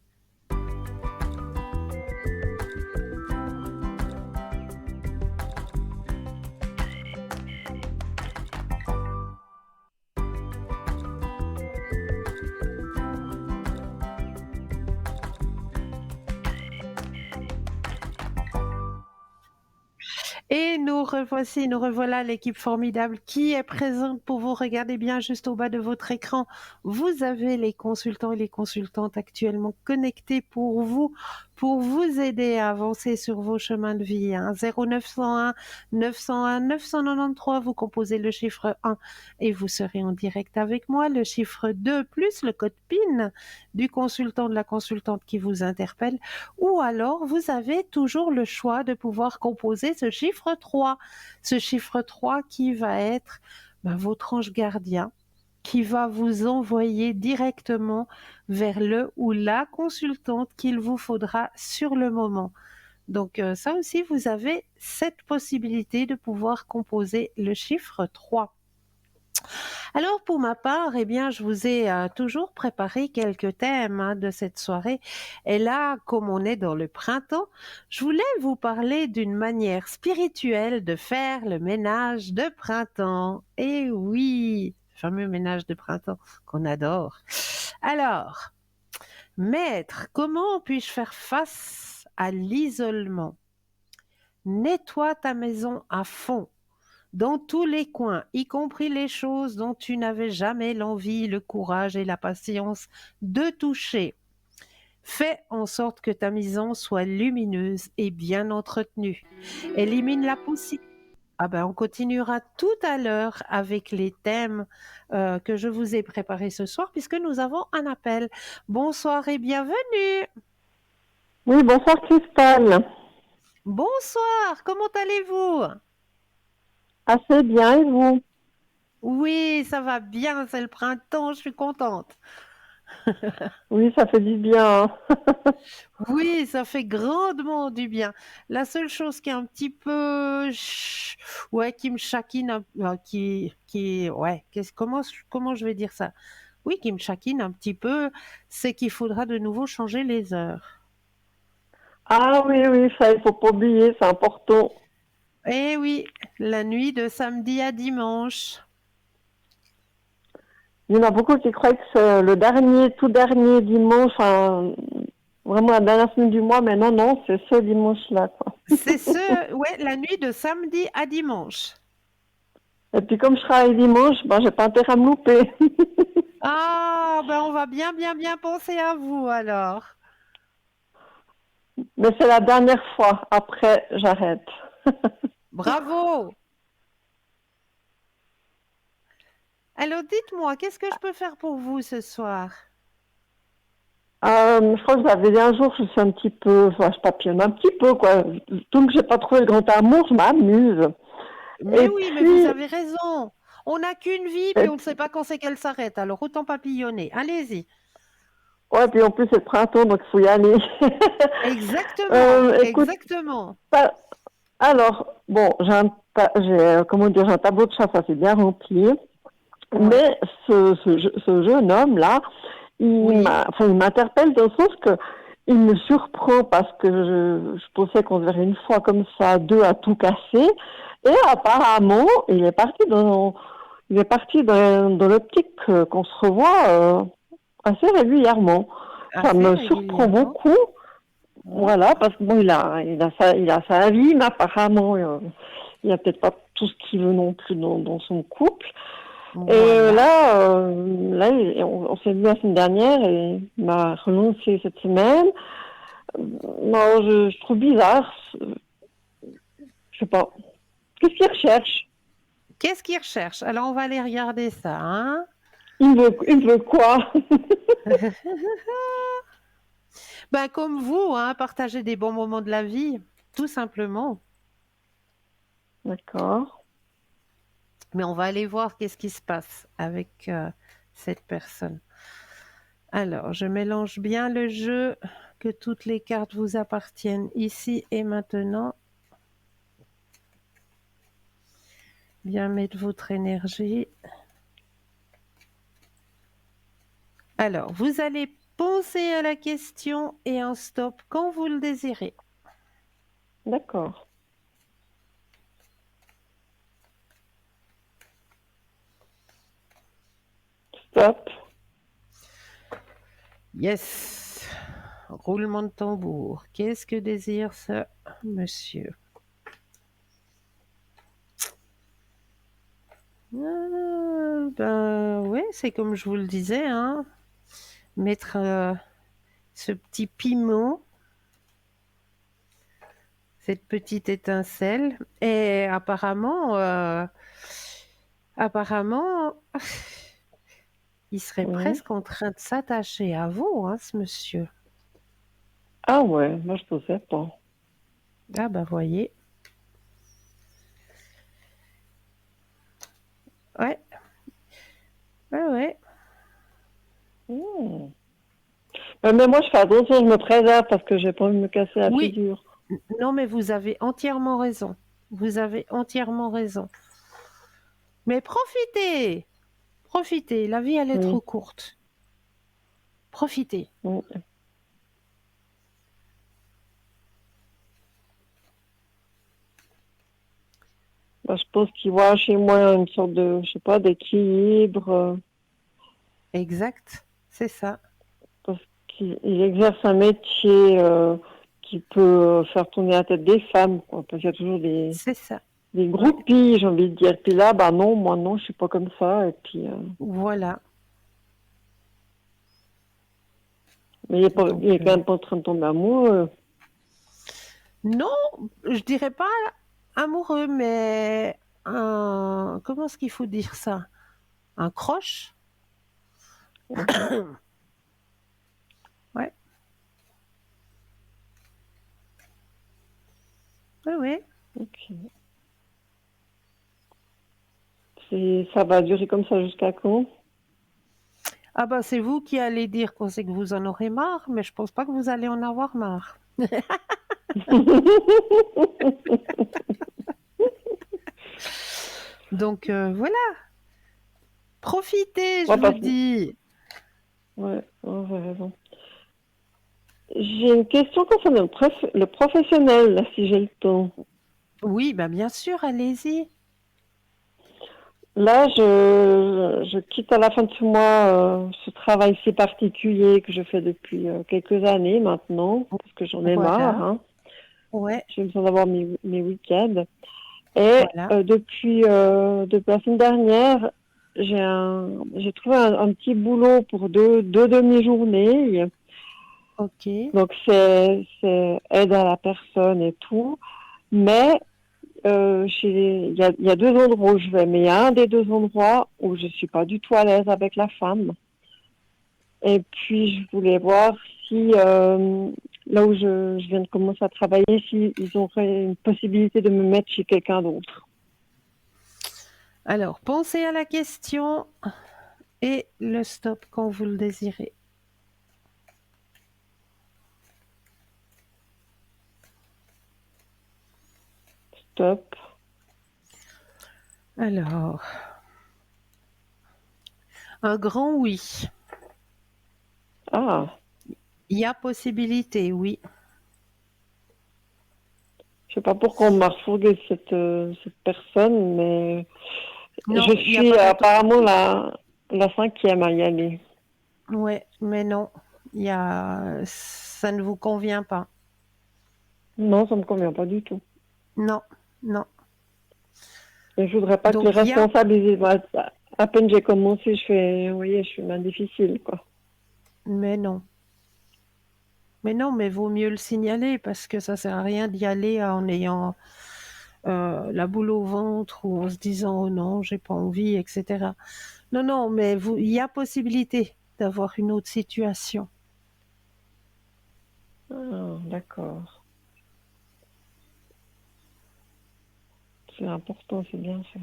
Et nous revoici, nous revoilà l'équipe formidable qui est présente pour vous. Regardez bien juste au bas de votre écran. Vous avez les consultants et les consultantes actuellement connectés pour vous pour vous aider à avancer sur vos chemins de vie. 0901 901 993, vous composez le chiffre 1 et vous serez en direct avec moi. Le chiffre 2 plus le code PIN du consultant, de la consultante qui vous interpelle. Ou alors, vous avez toujours le choix de pouvoir composer ce chiffre 3. Ce chiffre 3 qui va être votre ange gardien, qui va vous envoyer directement vers le ou la consultante qu'il vous faudra sur le moment. Donc ça aussi, vous avez cette possibilité de pouvoir composer le chiffre 3. Alors pour ma part, je vous ai toujours préparé quelques thèmes de cette soirée. Et là, comme on est dans le printemps, je voulais vous parler d'une manière spirituelle de faire le ménage de printemps. Et oui, le fameux ménage de printemps qu'on adore. Alors, maître, comment puis-je faire face à l'isolement? Nettoie ta maison à fond, dans tous les coins, y compris les choses dont tu n'avais jamais l'envie, le courage et la patience de toucher. Fais en sorte que ta maison soit lumineuse et bien entretenue. Élimine la poussière. On continuera tout à l'heure avec les thèmes que je vous ai préparés ce soir, puisque nous avons un appel. Bonsoir et bienvenue. Oui, bonsoir Cristal. Bonsoir, comment allez-vous? Assez bien, et vous? Oui, ça va bien, c'est le printemps, je suis contente. Oui, ça fait du bien. Oui, ça fait grandement du bien. La seule chose qui est un petit peu, qui me chakine, comment je vais dire ça? Oui, qui me chakine un petit peu, c'est qu'il faudra de nouveau changer les heures. Ah oui, oui, ça, il faut pas oublier, c'est important. Eh oui, la nuit de samedi à dimanche. Il y en a beaucoup qui croient que c'est le tout dernier dimanche, vraiment la dernière semaine du mois, mais non, non, c'est ce dimanche-là, quoi. La nuit de samedi à dimanche. Et puis comme je travaille dimanche, j'ai pas intérêt à me louper. On va bien, bien, bien penser à vous alors. Mais c'est la dernière fois. Après, j'arrête. Bravo! Alors dites-moi, qu'est-ce que je peux faire pour vous ce soir? Je crois que vous avez dit un jour, je suis un petit peu, je papillonne un petit peu, quoi. Tant que j'ai pas trouvé le grand amour, je m'amuse. Mais Et oui, mais vous puis, avez raison. On n'a qu'une vie, puis on ne sait pas quand c'est qu'elle s'arrête. Alors autant papillonner. Allez-y. ouais, puis en plus c'est le printemps, donc il faut y aller. Exactement, Écoute, exactement. alors, bon, j'ai un tableau de chasse assez bien rempli, Ouais. mais ce jeune homme-là, Oui. il m'interpelle dans le sens que il me surprend parce que je pensais qu'on se verrait une fois comme ça, deux à tout casser, et apparemment, il est parti dans l'optique qu'on se revoit assez régulièrement. Ça Assez me surprend régulièrement. beaucoup. Voilà, parce que bon, il a sa vie, mais apparemment, il a peut-être pas tout ce qu'il veut non plus dans son couple. Et Voilà. on s'est vu la semaine dernière et il m'a relancé cette semaine. Non, je trouve bizarre. Je sais pas. Qu'est-ce qu'il recherche? Qu'est-ce qu'il recherche? Alors on va aller regarder ça, hein? Il me veut quoi? Comme vous, hein, partager des bons moments de la vie, tout simplement. D'accord. Mais on va aller voir qu'est-ce qui se passe avec cette personne. Alors, je mélange bien le jeu, que toutes les cartes vous appartiennent ici et maintenant. Bien mettre votre énergie. Alors, vous allez penser à la question et un stop quand vous le désirez. D'accord. Stop. Yes. Roulement de tambour. Qu'est-ce que désire ce monsieur? Oui, c'est comme je vous le disais, hein. Mettre ce petit piment cette petite étincelle. Et apparemment, il serait Oui. presque en train de s'attacher à vous, hein, ce monsieur. Ah ouais, moi je ne sais pas. Ah bah voyez. Ouais, ouais, ouais. Hmm. Mais moi je fais attention, je me préserve parce que j'ai pas envie de me casser la Oui, figure. non, mais vous avez entièrement raison. Vous avez entièrement raison. Mais profitez, profitez. La vie, elle est trop Oui. courte. Profitez. Hmm. Bah, je pense qu'il voit chez moi une sorte de, je sais pas, d'équilibre, Exact, c'est ça. parce qu'il exerce un métier qui peut faire tourner la tête des femmes, quoi, parce qu'il y a toujours C'est ça. des Ouais. groupies, j'ai envie de dire. Puis là, bah non, moi non, je suis pas comme ça. Et puis, Voilà. mais il Donc, est quand même pas en train de tomber amoureux. non, je dirais pas amoureux, mais comment est-ce qu'il faut dire ça? Un croche? Mhm. Ouais, ouais, ouais. Ok. Ça va durer comme ça jusqu'à quand? Ah bah c'est vous qui allez dire qu'on sait que vous en aurez marre, mais je pense pas que vous allez en avoir marre. Donc voilà, profitez, je Ouais, vous parce que, dis. ouais, vous avez raison. J'ai une question concernant le professionnel, là, si j'ai le temps. Oui, bah bien sûr, allez-y. Là, je quitte à la fin de ce mois ce travail si particulier que je fais depuis quelques années maintenant, parce que j'en ai marre, Voilà, hein. ouais, J'ai besoin d'avoir mes week-ends. Et voilà, depuis la semaine dernière, j'ai trouvé un petit boulot pour deux demi-journées. ok. Donc, c'est aide à la personne et tout. Mais il y a deux endroits où je vais, mais il y a un des deux endroits où je suis pas du tout à l'aise avec la femme. Et puis, je voulais voir si, là où je viens de commencer à travailler, s'ils auraient une possibilité de me mettre chez quelqu'un d'autre. Alors, pensez à la question et le stop quand vous le désirez. Stop. Alors, un grand oui. Ah, Il y a possibilité, oui. je sais pas pourquoi on m'a refourgué cette personne, mais Non, je il n'y a suis pas de... apparemment la cinquième à y aller. Ouais, mais non, ça ne vous convient pas. Non, ça me convient pas du tout. Non, non. Et je voudrais pas que les Donc, il y a... responsables, ils disent, bah, à peine j'ai commencé, vous voyez, je suis main difficile, quoi. Mais non. Mais non, mais vaut mieux le signaler parce que ça sert à rien d'y aller en ayant la boule au ventre ou en se disant oh non, j'ai pas envie, etc. Non, non, mais il y a possibilité d'avoir une autre situation. Ah, d'accord. C'est important, c'est bien fait.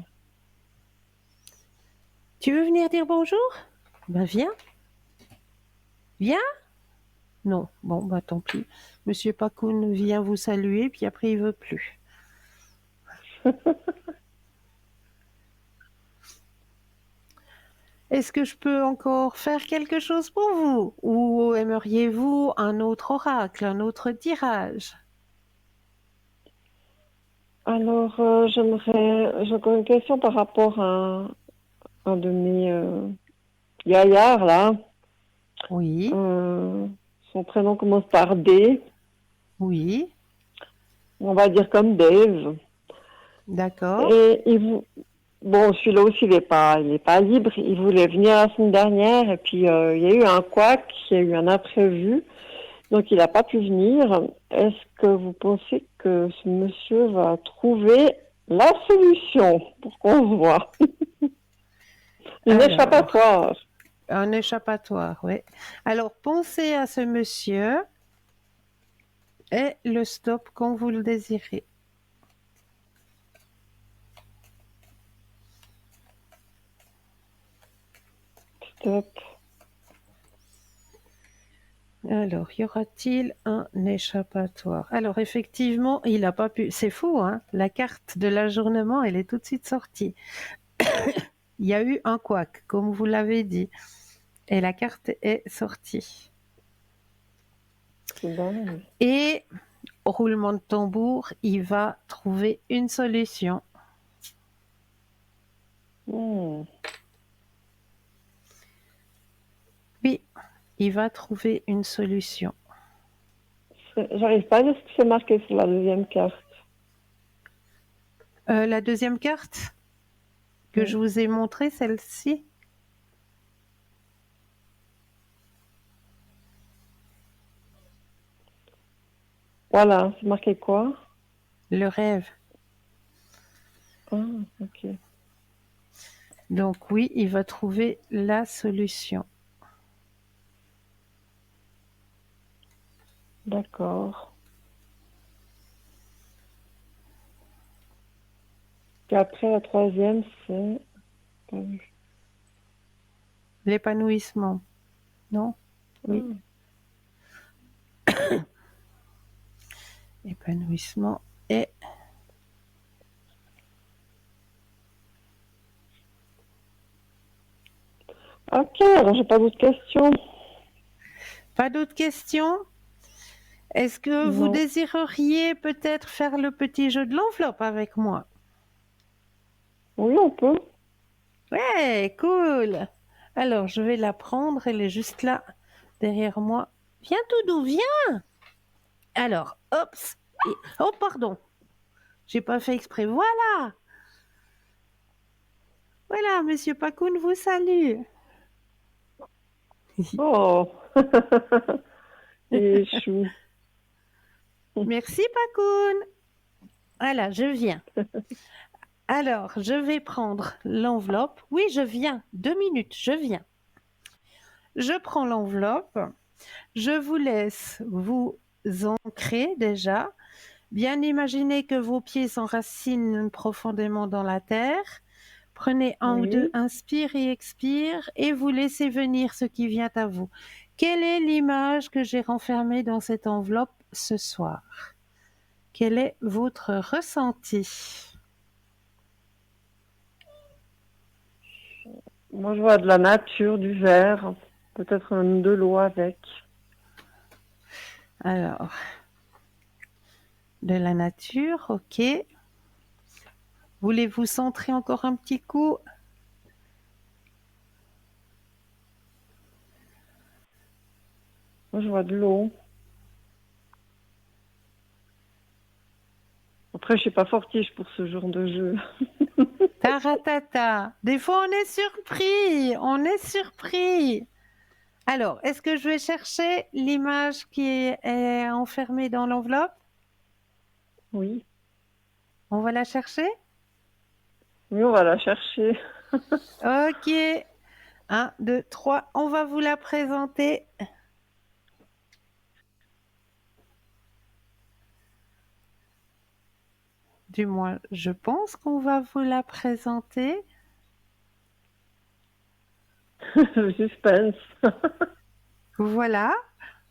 Tu veux venir dire bonjour? Ben viens, viens. Non, bon, bah tant pis. Monsieur Pacoun vient vous saluer, puis après il veut plus. Est-ce que je peux encore faire quelque chose pour vous? Ou aimeriez-vous un autre oracle, un autre tirage? Alors, j'ai encore une question par rapport à un de mes gaillards, là. Oui, Euh, Son prénom commence par D. oui, On va dire comme Dave. d'accord. Et bon, celui-là aussi, il est pas libre. Il voulait venir la semaine dernière et puis il y a eu un couac, il y a eu un imprévu, donc il n'a pas pu venir. Est-ce que vous pensez que ce monsieur va trouver la solution pour qu'on se voit. Une Alors, échappatoire. un échappatoire, oui. Alors, pensez à ce monsieur et le stop quand vous le désirez. Stop. Alors, y aura-t-il un échappatoire? Alors, effectivement, il n'a pas pu. C'est fou, hein? La carte de l'ajournement, elle est tout de suite sortie. Il y a eu un couac, comme vous l'avez dit, et la carte est sortie. C'est dingue. Et au roulement de tambour, il va trouver une solution. Hmm. Oui, il va trouver une solution. J'arrive pas à dire ce que c'est marqué sur la deuxième carte. La deuxième carte que Oui. je vous ai montrée, celle-ci, Voilà, c'est marqué quoi? le rêve. Ah, ok. Donc oui, il va trouver la solution. D'accord. Et après, la troisième, c'est... L'épanouissement, non? Oui, épanouissement et Ok, alors j'ai pas d'autres questions. pas d'autres questions? Est-ce que vous Non. désireriez peut-être faire le petit jeu de l'enveloppe avec moi? Oui, on peut. Ouais, cool. Alors, je vais la prendre, elle est juste là, derrière moi. Viens, Toudou, viens. Alors, hop. Oh, pardon. J'ai pas fait exprès. Voilà. Voilà, Monsieur Pacoun vous salue. Oh. Il est chou. Merci, Pacoun. Voilà, je viens. Alors, je vais prendre l'enveloppe. Oui, je viens. 2 minutes, je viens. Je prends l'enveloppe. Je vous laisse vous ancrer déjà. Bien imaginer que vos pieds s'enracinent profondément dans la terre. Prenez un ou deux, Oui. inspire et expire et vous laissez venir ce qui vient à vous. Quelle est l'image que j'ai renfermée dans cette enveloppe ce soir? Quel est votre ressenti? Moi, je vois de la nature, du vert, peut-être même de l'eau avec. Alors, de la nature, ok. Voulez-vous centrer encore un petit coup? Moi, je vois de l'eau. Après, je suis pas fortiche pour ce genre de jeu. Taratata. Des fois, on est surpris. On est surpris. Alors, est-ce que je vais chercher l'image qui est enfermée dans l'enveloppe? Oui. On va la chercher? Oui, on va la chercher. Ok. 1, 2, 3. On va vous la présenter. Du moins, je pense qu'on va vous la présenter. Le suspense. Voilà.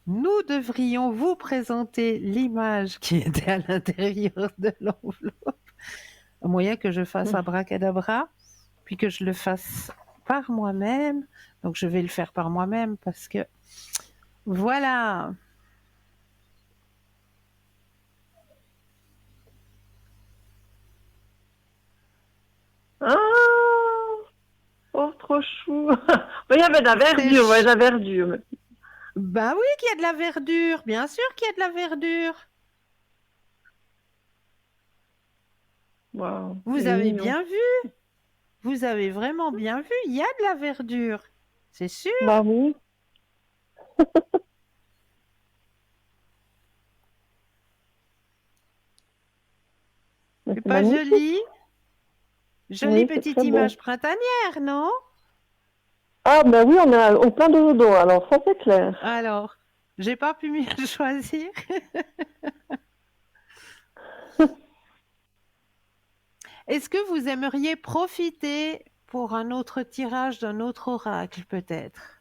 Nous devrions vous présenter l'image qui était à l'intérieur de l'enveloppe. À moyen que je fasse abracadabra, puis que je le fasse par moi-même. Donc, je vais le faire par moi-même parce que voilà. Ah! Oh, trop chou. Il y avait de la verdure, ouais, de la verdure. Ben oui, qu'il y a de la verdure. Bien sûr qu'il y a de la verdure. Waouh, Vous c'est avez mignon. bien vu. Vous avez vraiment bien vu. Il y a de la verdure. C'est sûr. Bah oui. Mais C'est c'est pas magnifique. joli? Jolie Oui, c'est petite très beau. image printanière, non? Ah, ben oui, on a au plein de dodo, alors ça c'est clair. Alors, j'ai pas pu mieux choisir. Est-ce que vous aimeriez profiter pour un autre tirage d'un autre oracle, peut-être?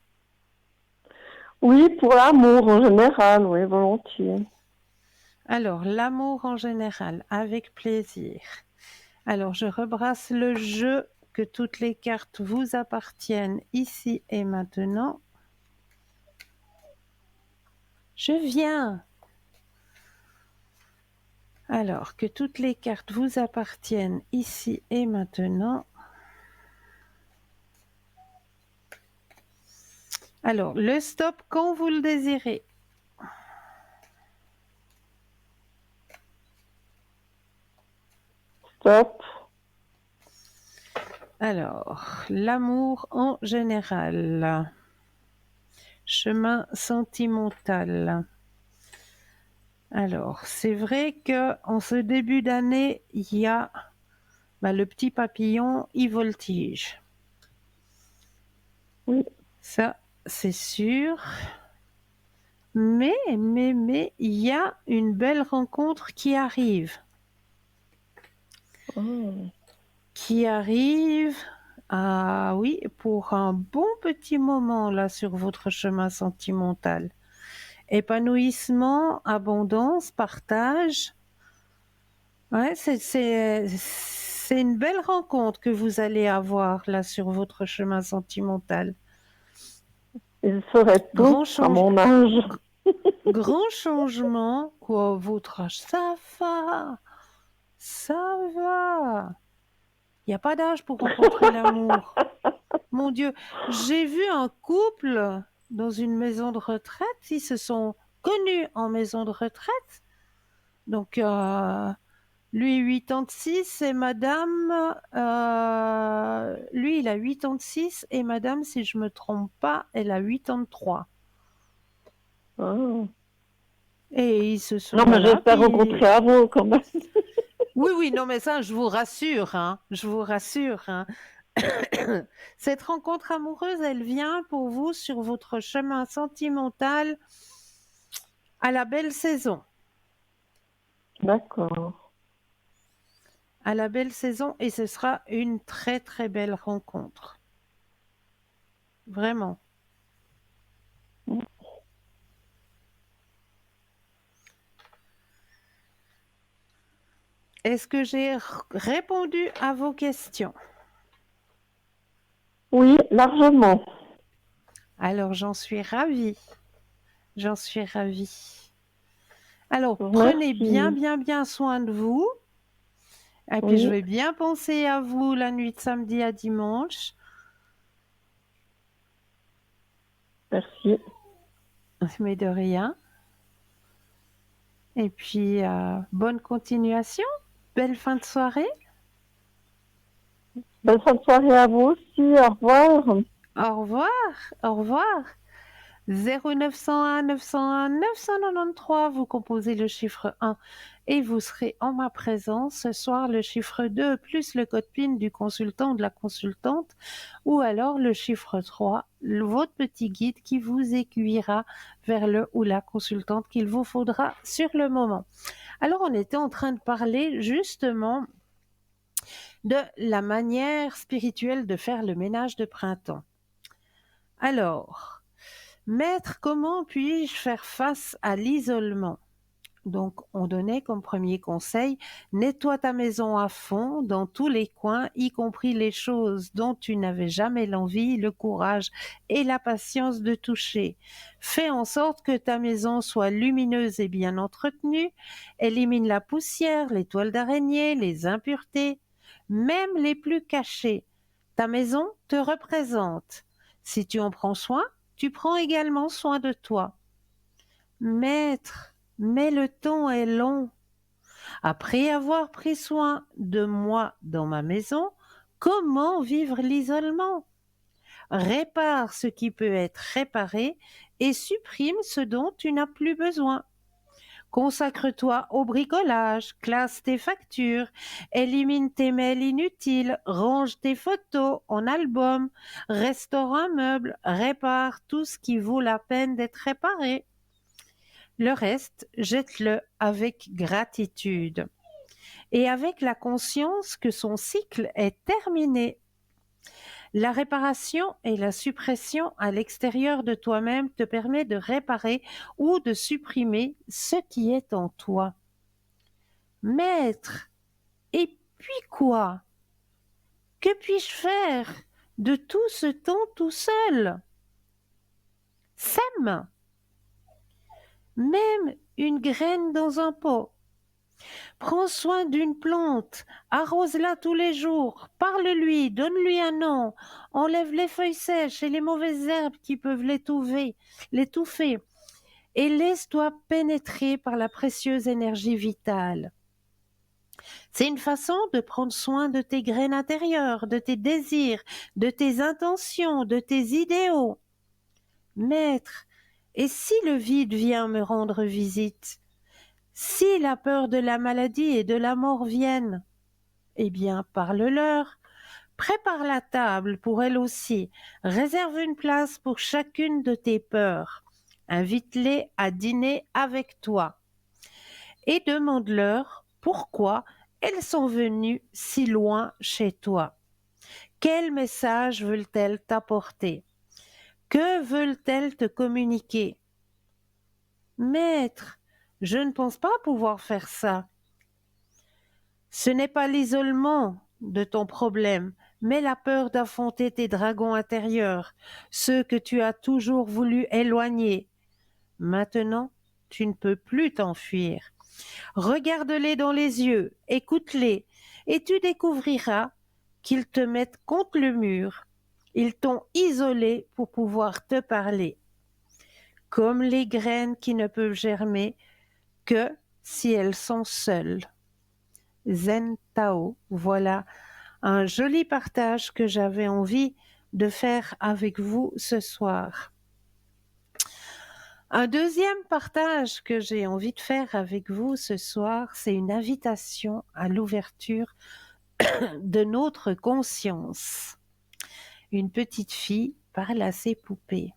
Oui, pour l'amour en général, oui, volontiers. Alors, l'amour en général, avec plaisir. Alors, je rebrasse le jeu, que toutes les cartes vous appartiennent ici et maintenant. Je viens. Alors, que toutes les cartes vous appartiennent ici et maintenant. Alors, le stop quand vous le désirez. Stop. Alors, l'amour en général. Chemin sentimental. Alors, c'est vrai que en ce début d'année, il y a le petit papillon, il voltige. Oui. Ça, c'est sûr. Mais, il y a une belle rencontre qui arrive. Oh. Qui arrive, ah oui, pour un bon petit moment là sur votre chemin sentimental. Épanouissement, abondance, partage. Ouais, c'est une belle rencontre que vous allez avoir là sur votre chemin sentimental. Il serait Grand, tout à mon âge. grand changement, quoi, votre âge, ça va, ça va. Il n'y a pas d'âge pour rencontrer l'amour. Mon Dieu, j'ai vu un couple dans une maison de retraite, ils se sont connus en maison de retraite. Donc, lui 86 et madame, lui il a 86 et madame, si je me trompe pas, elle a 83. Oh. Et ils se sont, Non, mais voilà, j'espère rencontrer avant quand même. oui, non, mais ça, je vous rassure, hein, je vous rassure, hein. Cette rencontre amoureuse, elle vient pour vous sur votre chemin sentimental à la belle saison. D'accord. À la belle saison, et ce sera une très très belle rencontre. Vraiment. Est-ce que j'ai répondu à vos questions? Oui, largement. Alors, j'en suis ravie. J'en suis ravie. Alors, prenez bien, Merci. bien, bien soin de vous. Et puis, je Oui, vais bien penser à vous la nuit de samedi à dimanche. merci. Mais de rien. Et puis, bonne continuation. Belle fin de soirée. Bonne fin de soirée à vous aussi. Au revoir. Au revoir. Au revoir. 0901 901 993, vous composez le chiffre 1 et vous serez en ma présence ce soir, le chiffre 2 plus le code PIN du consultant ou de la consultante, ou alors le chiffre 3, votre petit guide qui vous aiguillera vers le ou la consultante qu'il vous faudra sur le moment. Alors, on était en train de parler justement de la manière spirituelle de faire le ménage de printemps. Alors, Maître, comment puis-je faire face à l'isolement? Donc, on donnait comme premier conseil, nettoie ta maison à fond, dans tous les coins, y compris les choses dont tu n'avais jamais l'envie, le courage et la patience de toucher. Fais en sorte que ta maison soit lumineuse et bien entretenue. Élimine la poussière, les toiles d'araignée, les impuretés, même les plus cachées. Ta maison te représente. Si tu en prends soin, tu prends également soin de toi. Maître, mais le temps est long. Après avoir pris soin de moi dans ma maison, comment vivre l'isolement? Répare ce qui peut être réparé et supprime ce dont tu n'as plus besoin. Consacre-toi au bricolage, classe tes factures, élimine tes mails inutiles, range tes photos en album, restaure un meuble, répare tout ce qui vaut la peine d'être réparé. Le reste, jette-le avec gratitude et avec la conscience que son cycle est terminé. La réparation et la suppression à l'extérieur de toi-même te permet de réparer ou de supprimer ce qui est en toi. Maître, et puis quoi? Que puis-je faire de tout ce temps tout seul? Sème, même une graine dans un pot. Prends soin d'une plante, arrose-la tous les jours, parle-lui, donne-lui un nom, enlève les feuilles sèches et les mauvaises herbes qui peuvent l'étouffer, et laisse-toi pénétrer par la précieuse énergie vitale. C'est une façon de prendre soin de tes graines intérieures, de tes désirs, de tes intentions, de tes idéaux. Maître, et si le vide vient me rendre visite? Si la peur de la maladie et de la mort viennent, eh bien, parle-leur. Prépare la table pour elles aussi. Réserve une place pour chacune de tes peurs. Invite-les à dîner avec toi. Et demande-leur pourquoi elles sont venues si loin chez toi. Quel message veulent-elles t'apporter? Que veulent-elles te communiquer? Maître, je ne pense pas pouvoir faire ça. Ce n'est pas l'isolement de ton problème, mais la peur d'affronter tes dragons intérieurs, ceux que tu as toujours voulu éloigner. Maintenant, tu ne peux plus t'enfuir. Regarde-les dans les yeux, écoute-les, et tu découvriras qu'ils te mettent contre le mur. Ils t'ont isolé pour pouvoir te parler. Comme les graines qui ne peuvent germer que si elles sont seules. Zen Tao, voilà un joli partage que j'avais envie de faire avec vous ce soir. Un deuxième partage que j'ai envie de faire avec vous ce soir, c'est une invitation à l'ouverture de notre conscience. Une petite fille parle à ses poupées.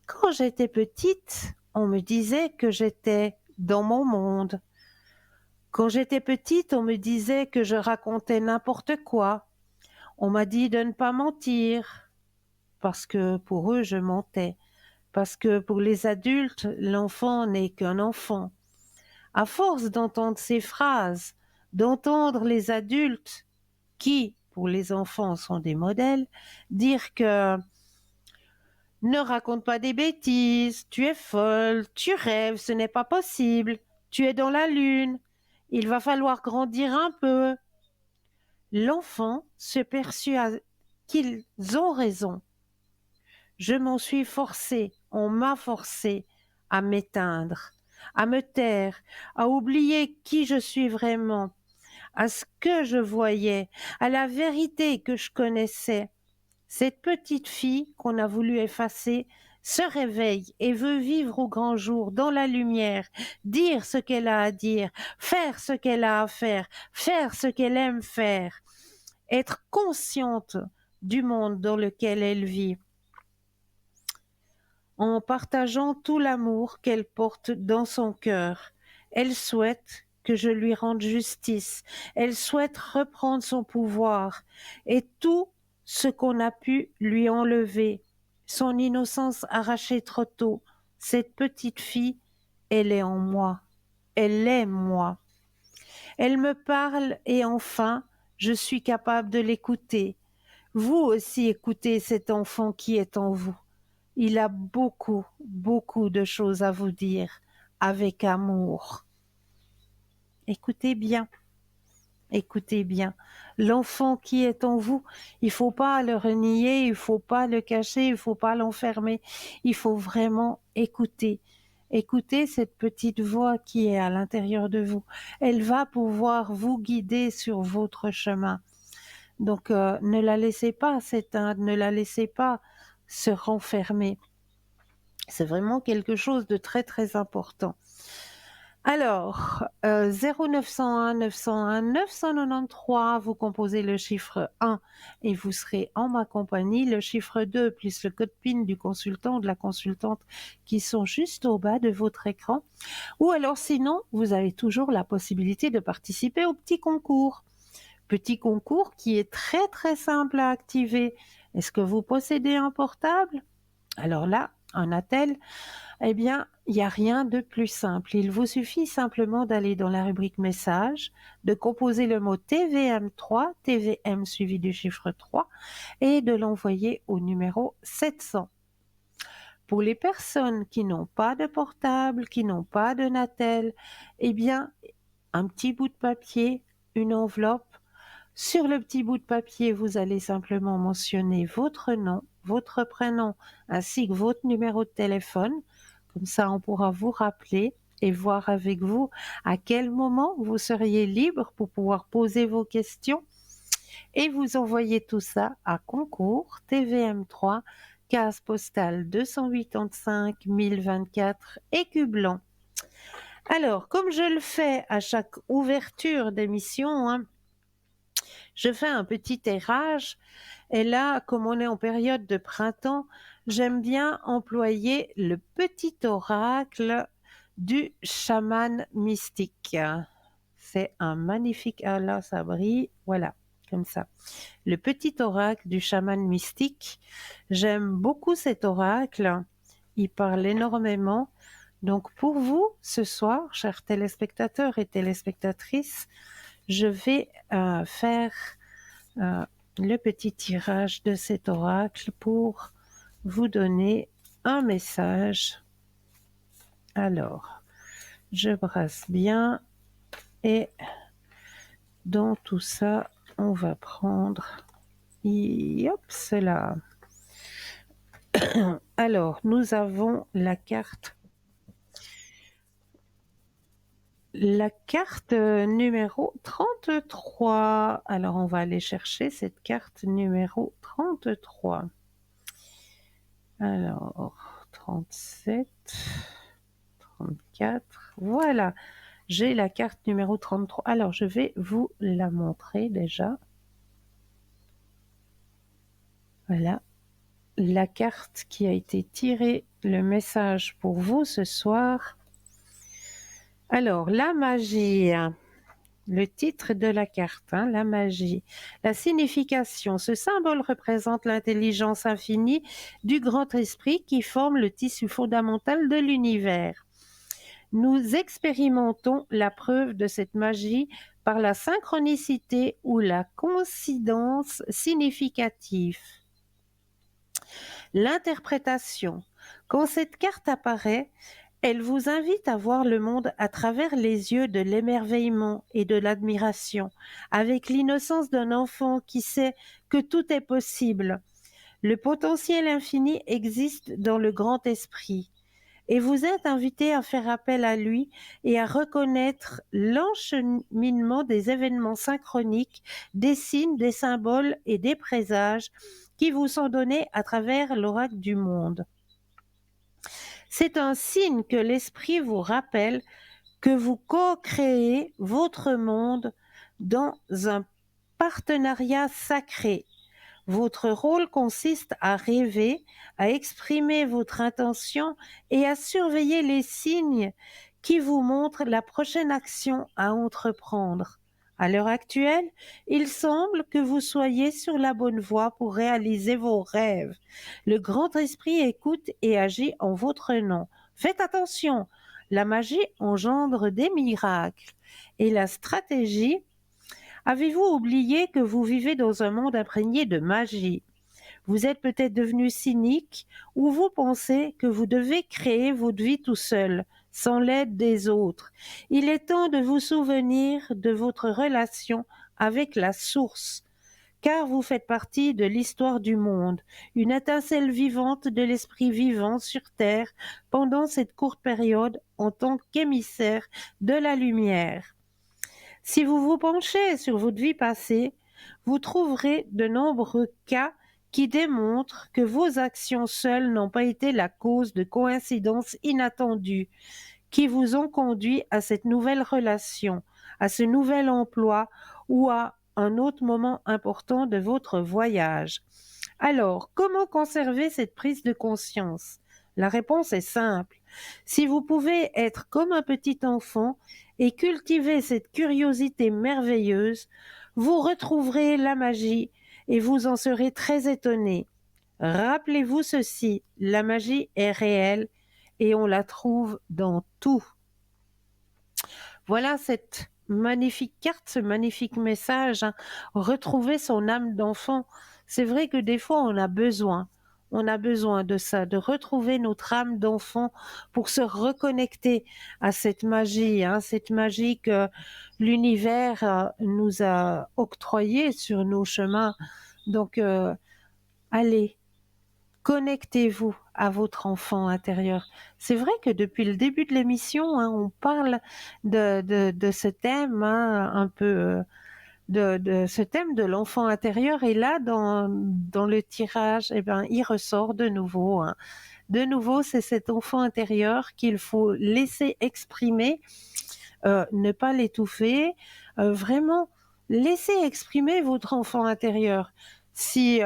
Quand j'étais petite, on me disait que j'étais dans mon monde. Quand j'étais petite, on me disait que je racontais n'importe quoi. On m'a dit de ne pas mentir, parce que pour eux, je mentais. Parce que pour les adultes, l'enfant n'est qu'un enfant. À force d'entendre ces phrases, d'entendre les adultes, qui, pour les enfants, sont des modèles, dire que ne raconte pas des bêtises, tu es folle, tu rêves, ce n'est pas possible, tu es dans la lune, il va falloir grandir un peu. L'enfant se persuade qu'ils ont raison. Je m'en suis forcée, on m'a forcée à m'éteindre, à me taire, à oublier qui je suis vraiment, à ce que je voyais, à la vérité que je connaissais. Cette petite fille qu'on a voulu effacer se réveille et veut vivre au grand jour, dans la lumière, dire ce qu'elle a à dire, faire ce qu'elle a à faire ce qu'elle aime faire, être consciente du monde dans lequel elle vit, en partageant tout l'amour qu'elle porte dans son cœur. Elle souhaite que je lui rende justice, elle souhaite reprendre son pouvoir et tout ce qu'on a pu lui enlever, son innocence arrachée trop tôt. Cette petite fille, elle est en moi, elle est moi. Elle me parle et enfin, je suis capable de l'écouter. Vous aussi écoutez cet enfant qui est en vous. Il a beaucoup, beaucoup de choses à vous dire avec amour. Écoutez bien. Écoutez bien, l'enfant qui est en vous, il faut pas le renier, il faut pas le cacher, il faut pas l'enfermer. Il faut vraiment écouter. Écoutez cette petite voix qui est à l'intérieur de vous. Elle va pouvoir vous guider sur votre chemin. Donc, ne la laissez pas s'éteindre, ne la laissez pas se renfermer. C'est vraiment quelque chose de très, très important. Alors, 0901 901 993, vous composez le chiffre 1 et vous serez en ma compagnie. Le chiffre 2 plus le code PIN du consultant ou de la consultante qui sont juste au bas de votre écran. Ou alors sinon, vous avez toujours la possibilité de participer au petit concours. Petit concours qui est très très simple à activer. Est-ce que vous possédez un portable? Alors là, un attel, eh bien, il n'y a rien de plus simple. Il vous suffit simplement d'aller dans la rubrique messages, de composer le mot TVM3, TVM suivi du chiffre 3, et de l'envoyer au numéro 700. Pour les personnes qui n'ont pas de portable, qui n'ont pas de Natel, eh bien, un petit bout de papier, une enveloppe. Sur le petit bout de papier, vous allez simplement mentionner votre nom, votre prénom, ainsi que votre numéro de téléphone. Comme ça, on pourra vous rappeler et voir avec vous à quel moment vous seriez libre pour pouvoir poser vos questions. Et vous envoyez tout ça à concours TVM3, case postale 285 1024, Écu Blanc. Alors, comme je le fais à chaque ouverture d'émission, je fais un petit tirage. Et là, comme on est en période de printemps, j'aime bien employer le petit oracle du chaman mystique. C'est un magnifique... Ah là, ça brille. Voilà, comme ça. Le petit oracle du chaman mystique. J'aime beaucoup cet oracle. Il parle énormément. Donc pour vous, ce soir, chers téléspectateurs et téléspectatrices, je vais faire le petit tirage de cet oracle pour vous donner un message. Alors, je brasse bien et dans tout ça, on va prendre... Hop, c'est là. Alors, nous avons la carte numéro 33. Alors, on va aller chercher cette carte numéro 33. Alors, 37, 34, voilà. J'ai la carte numéro 33. Alors, je vais vous la montrer déjà. Voilà. La carte qui a été tirée, le message pour vous ce soir. Alors, la magie, le titre de la carte, la magie. La signification, ce symbole représente l'intelligence infinie du grand esprit qui forme le tissu fondamental de l'univers. Nous expérimentons la preuve de cette magie par la synchronicité ou la coïncidence significative. L'interprétation. Quand cette carte apparaît, elle vous invite à voir le monde à travers les yeux de l'émerveillement et de l'admiration, avec l'innocence d'un enfant qui sait que tout est possible. Le potentiel infini existe dans le grand esprit et vous êtes invité à faire appel à lui et à reconnaître l'encheminement des événements synchroniques, des signes, des symboles et des présages qui vous sont donnés à travers l'oracle du monde. C'est un signe que l'esprit vous rappelle que vous co-créez votre monde dans un partenariat sacré. Votre rôle consiste à rêver, à exprimer votre intention et à surveiller les signes qui vous montrent la prochaine action à entreprendre. À l'heure actuelle, il semble que vous soyez sur la bonne voie pour réaliser vos rêves. Le grand esprit écoute et agit en votre nom. Faites attention, la magie engendre des miracles. Et la stratégie, avez-vous oublié que vous vivez dans un monde imprégné de magie? Vous êtes peut-être devenu cynique ou vous pensez que vous devez créer votre vie tout seul, sans l'aide des autres. Il est temps de vous souvenir de votre relation avec la source, car vous faites partie de l'histoire du monde, une étincelle vivante de l'esprit vivant sur Terre pendant cette courte période en tant qu'émissaire de la lumière. Si vous vous penchez sur votre vie passée, vous trouverez de nombreux cas qui démontrent que vos actions seules n'ont pas été la cause de coïncidences inattendues, qui vous ont conduit à cette nouvelle relation, à ce nouvel emploi ou à un autre moment important de votre voyage. Alors, comment conserver cette prise de conscience? La réponse est simple. Si vous pouvez être comme un petit enfant et cultiver cette curiosité merveilleuse, vous retrouverez la magie et vous en serez très étonné. Rappelez-vous ceci, la magie est réelle et on la trouve dans tout. Voilà cette magnifique carte, ce magnifique message, hein. Retrouver son âme d'enfant. C'est vrai que des fois, on a besoin de ça, de retrouver notre âme d'enfant pour se reconnecter à cette magie, hein, cette magie que l'univers nous a octroyée sur nos chemins. Donc, allez, connectez-vous à votre enfant intérieur. C'est vrai que depuis le début de l'émission, hein, on parle de ce thème, hein, un peu de ce thème de l'enfant intérieur. Et là, dans le tirage, eh ben, il ressort de nouveau, hein. De nouveau, c'est cet enfant intérieur qu'il faut laisser exprimer, ne pas l'étouffer, vraiment laisser exprimer votre enfant intérieur. Si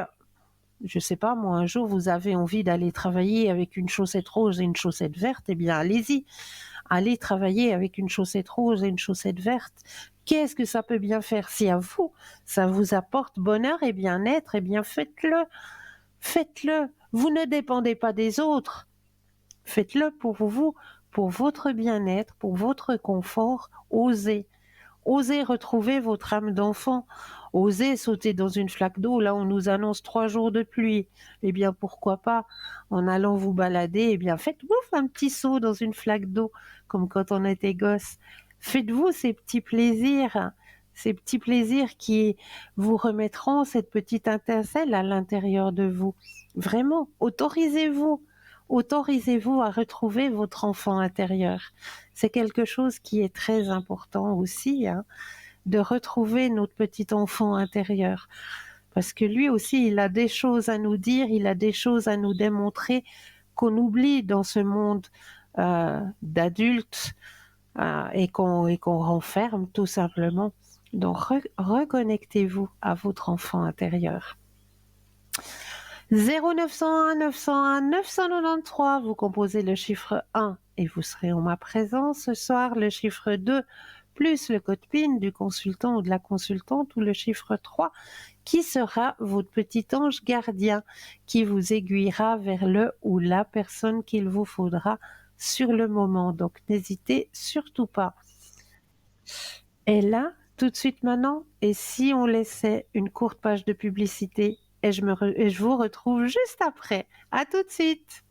je sais pas, moi, un jour, vous avez envie d'aller travailler avec une chaussette rose et une chaussette verte, eh bien, allez-y. Allez travailler avec une chaussette rose et une chaussette verte. Qu'est-ce que ça peut bien faire? Si à vous, ça vous apporte bonheur et bien-être, eh bien, faites-le. Faites-le. Vous ne dépendez pas des autres. Faites-le pour vous, pour votre bien-être, pour votre confort. Osez. Osez retrouver votre âme d'enfant. Osez sauter dans une flaque d'eau. Là, on nous annonce 3 jours de pluie. Eh bien, pourquoi pas, en allant vous balader, eh bien, faites-vous un petit saut dans une flaque d'eau, comme quand on était gosse. Faites-vous ces petits plaisirs qui vous remettront cette petite étincelle à l'intérieur de vous. Vraiment, autorisez-vous à retrouver votre enfant intérieur. C'est quelque chose qui est très important aussi, hein, de retrouver notre petit enfant intérieur. Parce que lui aussi, il a des choses à nous dire, il a des choses à nous démontrer qu'on oublie dans ce monde d'adultes et qu'on renferme tout simplement. Donc, reconnectez-vous à votre enfant intérieur. 0901 901 993, vous composez le chiffre 1 et vous serez en ma présence. Ce soir, le chiffre 2 plus le code PIN du consultant ou de la consultante ou le chiffre 3 qui sera votre petit ange gardien qui vous aiguillera vers le ou la personne qu'il vous faudra sur le moment. Donc, n'hésitez surtout pas. Et là, tout de suite maintenant, et si on laissait une courte page de publicité et je vous retrouve juste après. À tout de suite.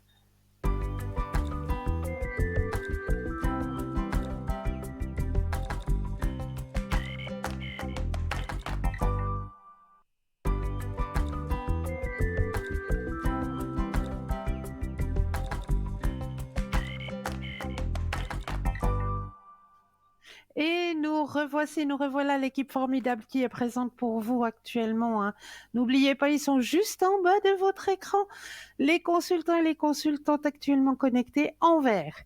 Et nous revoilà l'équipe formidable qui est présente pour vous actuellement, hein. N'oubliez pas, ils sont juste en bas de votre écran. Les consultants et les consultantes actuellement connectés en vert.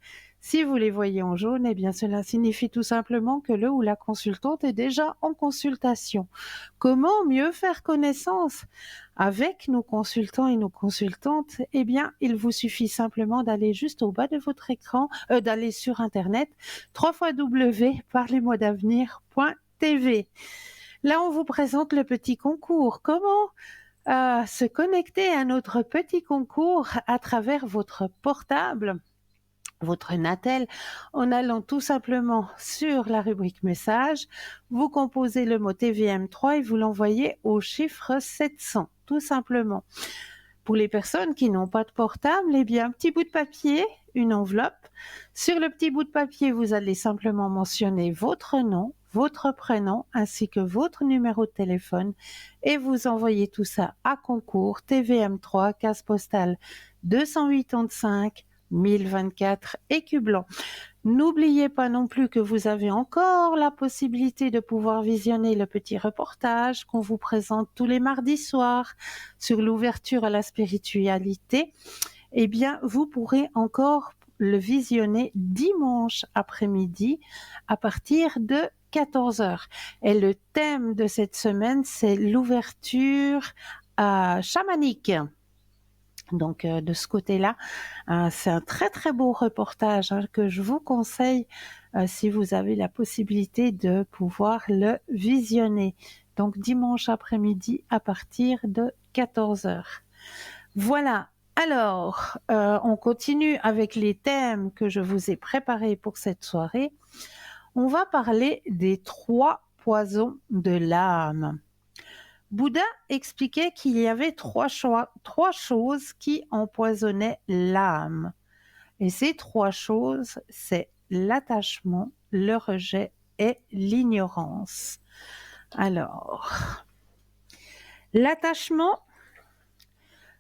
Si vous les voyez en jaune, eh bien cela signifie tout simplement que le ou la consultante est déjà en consultation. Comment mieux faire connaissance avec nos consultants et nos consultantes? Eh bien, il vous suffit simplement d'aller juste au bas de votre écran, d'aller sur Internet, www.parlez-moi-d'avenir.tv. Là, on vous présente le petit concours. Comment se connecter à notre petit concours à travers votre portable, votre Natel, en allant tout simplement sur la rubrique message, vous composez le mot TVM3 et vous l'envoyez au chiffre 700, tout simplement. Pour les personnes qui n'ont pas de portable, eh bien, un petit bout de papier, une enveloppe. Sur le petit bout de papier, vous allez simplement mentionner votre nom, votre prénom, ainsi que votre numéro de téléphone et vous envoyez tout ça à concours TVM3, case postale 285 1024 Écublanc. N'oubliez pas non plus que vous avez encore la possibilité de pouvoir visionner le petit reportage qu'on vous présente tous les mardis soirs sur l'ouverture à la spiritualité. Eh bien, vous pourrez encore le visionner dimanche après-midi à partir de 14 heures. Et le thème de cette semaine, c'est l'ouverture chamanique. Donc, de ce côté-là, c'est un très très beau reportage que je vous conseille si vous avez la possibilité de pouvoir le visionner. Donc, dimanche après-midi à partir de 14 heures. Voilà. Alors, on continue avec les thèmes que je vous ai préparés pour cette soirée. On va parler des 3 poisons de l'âme. Bouddha expliquait qu'il y avait 3 choses qui empoisonnaient l'âme. Et ces 3 choses, c'est l'attachement, le rejet et l'ignorance. Alors, l'attachement,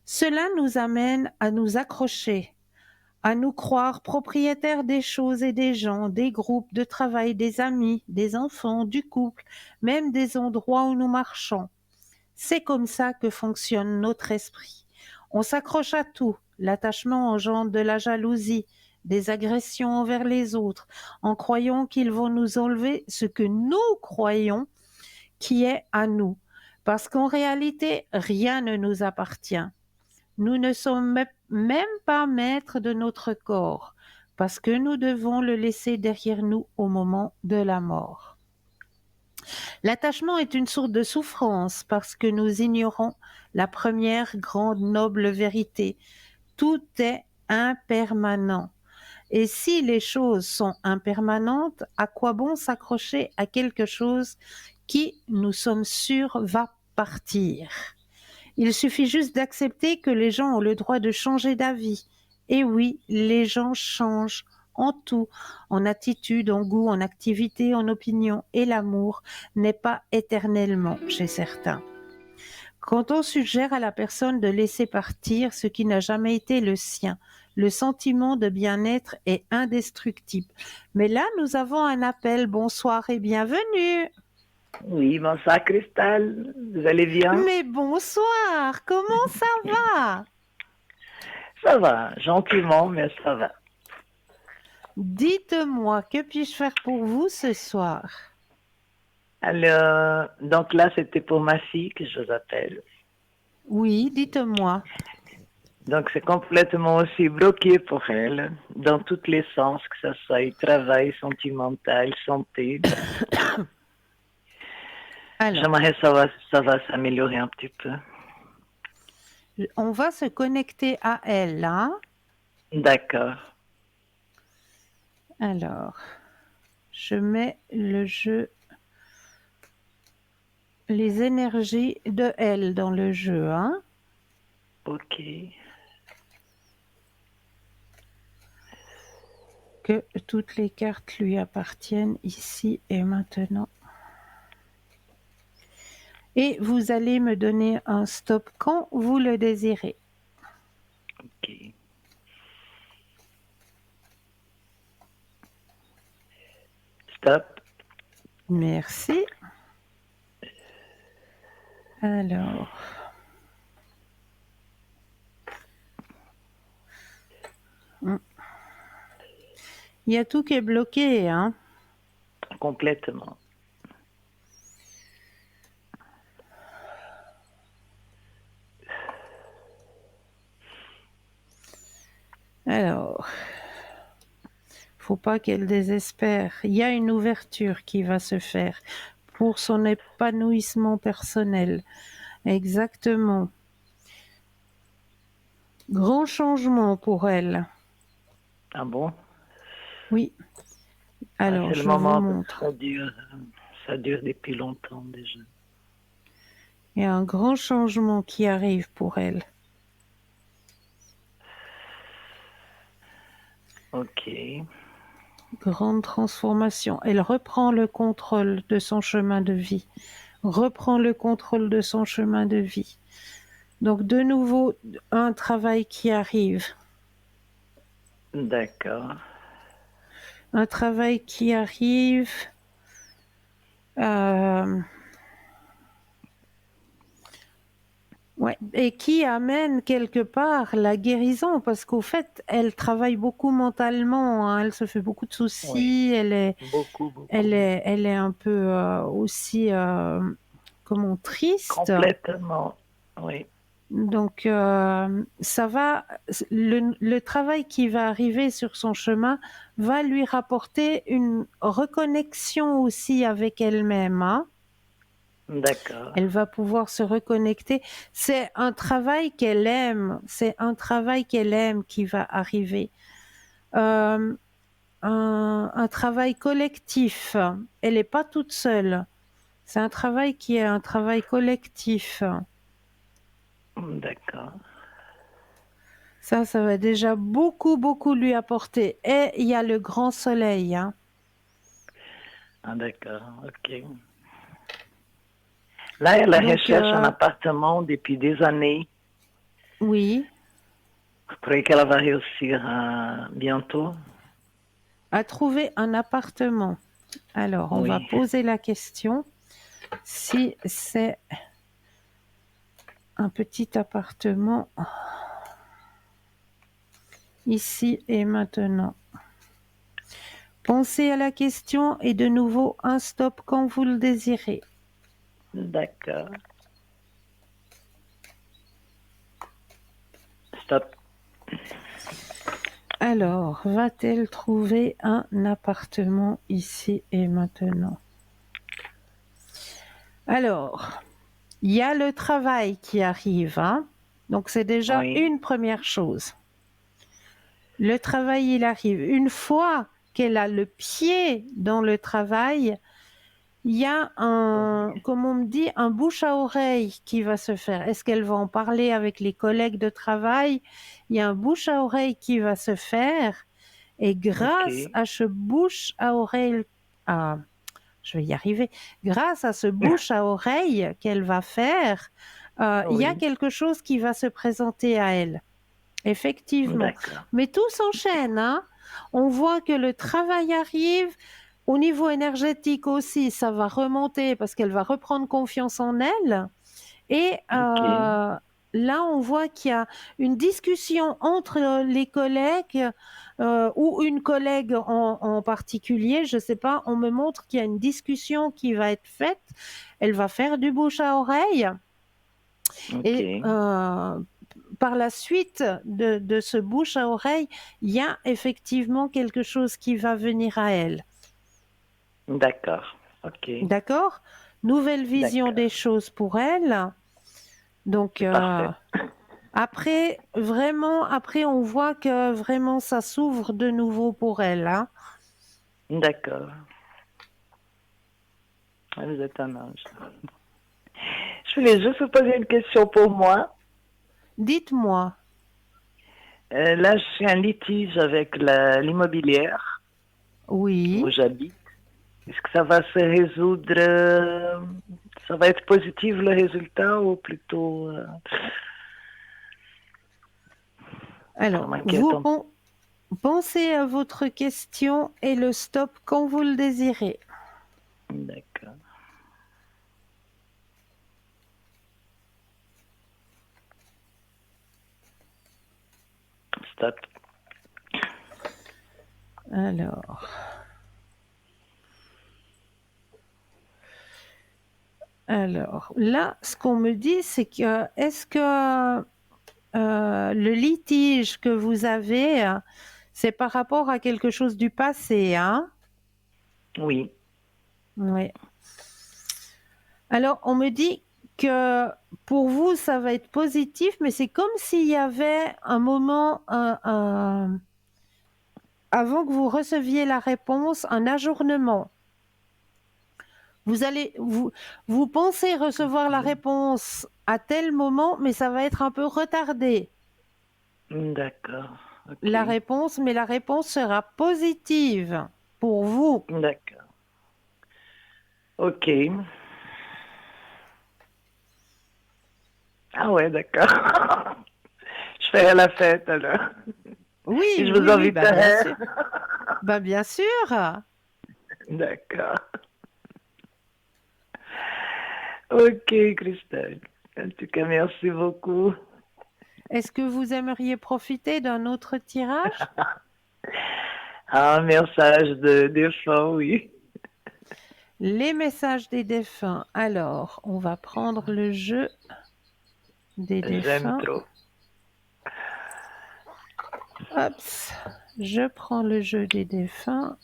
cela nous amène à nous accrocher, à nous croire propriétaires des choses et des gens, des groupes de travail, des amis, des enfants, du couple, même des endroits où nous marchons. C'est comme ça que fonctionne notre esprit. On s'accroche à tout. L'attachement engendre de la jalousie, des agressions envers les autres, en croyant qu'ils vont nous enlever ce que nous croyons qui est à nous. Parce qu'en réalité, rien ne nous appartient. Nous ne sommes même pas maîtres de notre corps, parce que nous devons le laisser derrière nous au moment de la mort. L'attachement est une source de souffrance parce que nous ignorons la première grande noble vérité. Tout est impermanent. Et si les choses sont impermanentes, à quoi bon s'accrocher à quelque chose qui, nous sommes sûrs, va partir? Il suffit juste d'accepter que les gens ont le droit de changer d'avis. Et oui, les gens changent en tout, en attitude, en goût, en activité, en opinion, et l'amour n'est pas éternellement chez certains. Quand on suggère à la personne de laisser partir ce qui n'a jamais été le sien, le sentiment de bien-être est indestructible. Mais là, nous avons un appel. Bonsoir et bienvenue. Oui, bonsoir Cristal, vous allez bien? Mais bonsoir, comment ça va? Ça va, gentiment, mais ça va. Dites-moi, que puis-je faire pour vous ce soir? Alors, donc là, c'était pour ma fille que je vous appelle. Oui, dites-moi. Donc, c'est complètement aussi bloqué pour elle, dans tous les sens, que ce soit travail, sentimental, santé. Alors, J'aimerais ça va s'améliorer un petit peu. on va se connecter à elle, hein? D'accord. Alors, je mets le jeu, les énergies de elle dans le jeu, hein? Ok. Que toutes les cartes lui appartiennent ici et maintenant. Et vous allez me donner un stop quand vous le désirez. Ok. Stop. Merci. Alors. Il y a tout qui est bloqué, hein? Complètement. Alors, faut pas qu'elle désespère. Il y a une ouverture qui va se faire pour son épanouissement personnel. Exactement. Grand changement pour elle. Ah bon? Oui. Alors, c'est je le moment, vous montre. Ça dure depuis longtemps déjà. Il y a un grand changement qui arrive pour elle. Ok. Grande transformation. Elle reprend le contrôle de son chemin de vie. Reprend le contrôle de son chemin de vie. Donc, de nouveau, un travail qui arrive. D'accord. Un travail qui arrive. Ouais, et qui amène quelque part la guérison, parce qu'au fait, elle travaille beaucoup mentalement, hein, elle se fait beaucoup de Oui, soucis, beaucoup, beaucoup. elle est un peu aussi, comment, triste. Complètement. Oui, Donc, ça va, le travail qui va arriver sur son chemin va lui rapporter une reconnexion aussi avec elle-même, hein. d'accord. Elle va pouvoir se reconnecter. C'est un travail qu'elle aime, c'est un travail qu'elle aime qui va arriver. Euh, un travail collectif. Elle n'est pas toute seule. C'est un travail qui est un travail collectif. D'accord. Ça va déjà beaucoup, beaucoup lui apporter. Et il y a le grand soleil, hein. Ah, d'accord, ok. Là, elle Donc, recherche un appartement depuis des années. oui, Vous croyez qu'elle va réussir bientôt? à trouver un appartement. Alors, on va Oui, poser la question si c'est un petit appartement ici et maintenant. Pensez à la question et de nouveau un stop quand vous le désirez. d'accord. Stop. Alors, va-t-elle trouver un appartement ici et maintenant? Alors, il y a le travail qui arrive, hein. Donc c'est déjà Oui, une première chose. Le travail, il arrive. Une fois qu'elle a le pied dans le travail, il y a un, comme on me dit, un bouche à oreille qui va se faire. Est-ce qu'elle va en parler avec les collègues de travail? Il y a un bouche à oreille qui va se faire. Et ok. grâce à ce bouche à oreille, ah, je vais y arriver, grâce à ce bouche à oreille qu'elle va faire, il y a Oui, quelque chose qui va se présenter à elle. Effectivement. d'accord. Mais tout s'enchaîne, hein. On voit que le travail arrive. Au niveau énergétique aussi, ça va remonter parce qu'elle va reprendre confiance en elle. Et Ok, là, on voit qu'il y a une discussion entre les collègues ou une collègue en particulier, je ne sais pas, on me montre qu'il y a une discussion qui va être faite. Elle va faire du bouche à oreille ok. et par la suite de ce bouche à oreille, il y a effectivement quelque chose qui va venir à elle. D'accord. Ok. D'accord? Nouvelle vision D'accord. des choses pour elle. Donc, C'est parfait. après, vraiment, après, on voit que vraiment ça s'ouvre de nouveau pour elle, hein. D'accord. Ah, vous êtes un ange. Je voulais juste vous poser une question pour moi. Dites-moi, Là, je suis en litige avec l'immobilière oui. où j'habite. Est-ce que ça va se résoudre? Ça va être positif le résultat ou plutôt ça Alors, m'inquiète un peu. pensez à votre question et le stop quand vous le désirez. D'accord. Stop. Alors. Alors, là, ce qu'on me dit, c'est que est-ce que le litige que vous avez, c'est par rapport à quelque chose du passé, hein? Oui. Oui. Alors, on me dit que pour vous, ça va être positif, mais c'est comme s'il y avait un moment, avant que vous receviez la réponse, un ajournement. Vous pensez recevoir la réponse à tel moment, mais ça va être un peu retardé. D'accord. La Ok. réponse, mais la réponse sera positive pour vous. D'accord. Ok. Ah ouais, d'accord. Je ferai la fête alors. Et Oui, je vous oui, oui, bah bien inviterai. sûr. Bah bien sûr. D'accord. Ok, Christelle. En tout cas, merci beaucoup. Est-ce que vous aimeriez profiter d'un autre tirage? Un message de défunt, oui. Les messages des défunts. Alors, on va prendre le jeu des J'aime défunts. trop. Hop, je prends le jeu des défunts.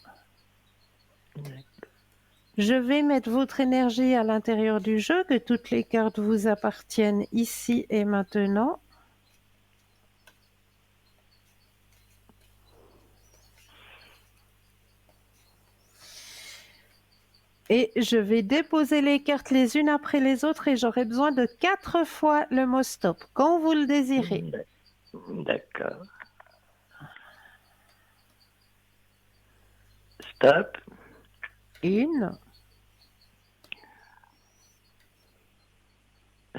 Je vais mettre votre énergie à l'intérieur du jeu, que toutes les cartes vous appartiennent ici et maintenant. Et je vais déposer les cartes les unes après les autres et j'aurai besoin de 4 fois le mot stop, quand vous le désirez. D'accord. Stop. 1,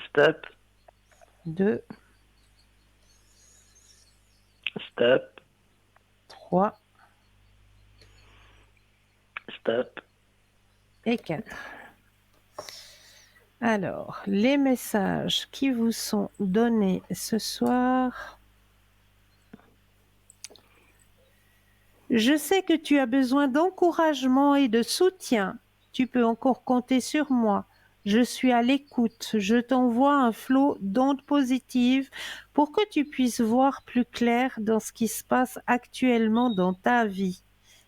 Stop. 2, Stop. 3 Stop. et 4. Alors, les messages qui vous sont donnés ce soir. Je sais que tu as besoin d'encouragement et de soutien. Tu peux encore compter sur moi. Je suis à l'écoute. Je t'envoie un flot d'ondes positives pour que tu puisses voir plus clair dans ce qui se passe actuellement dans ta vie.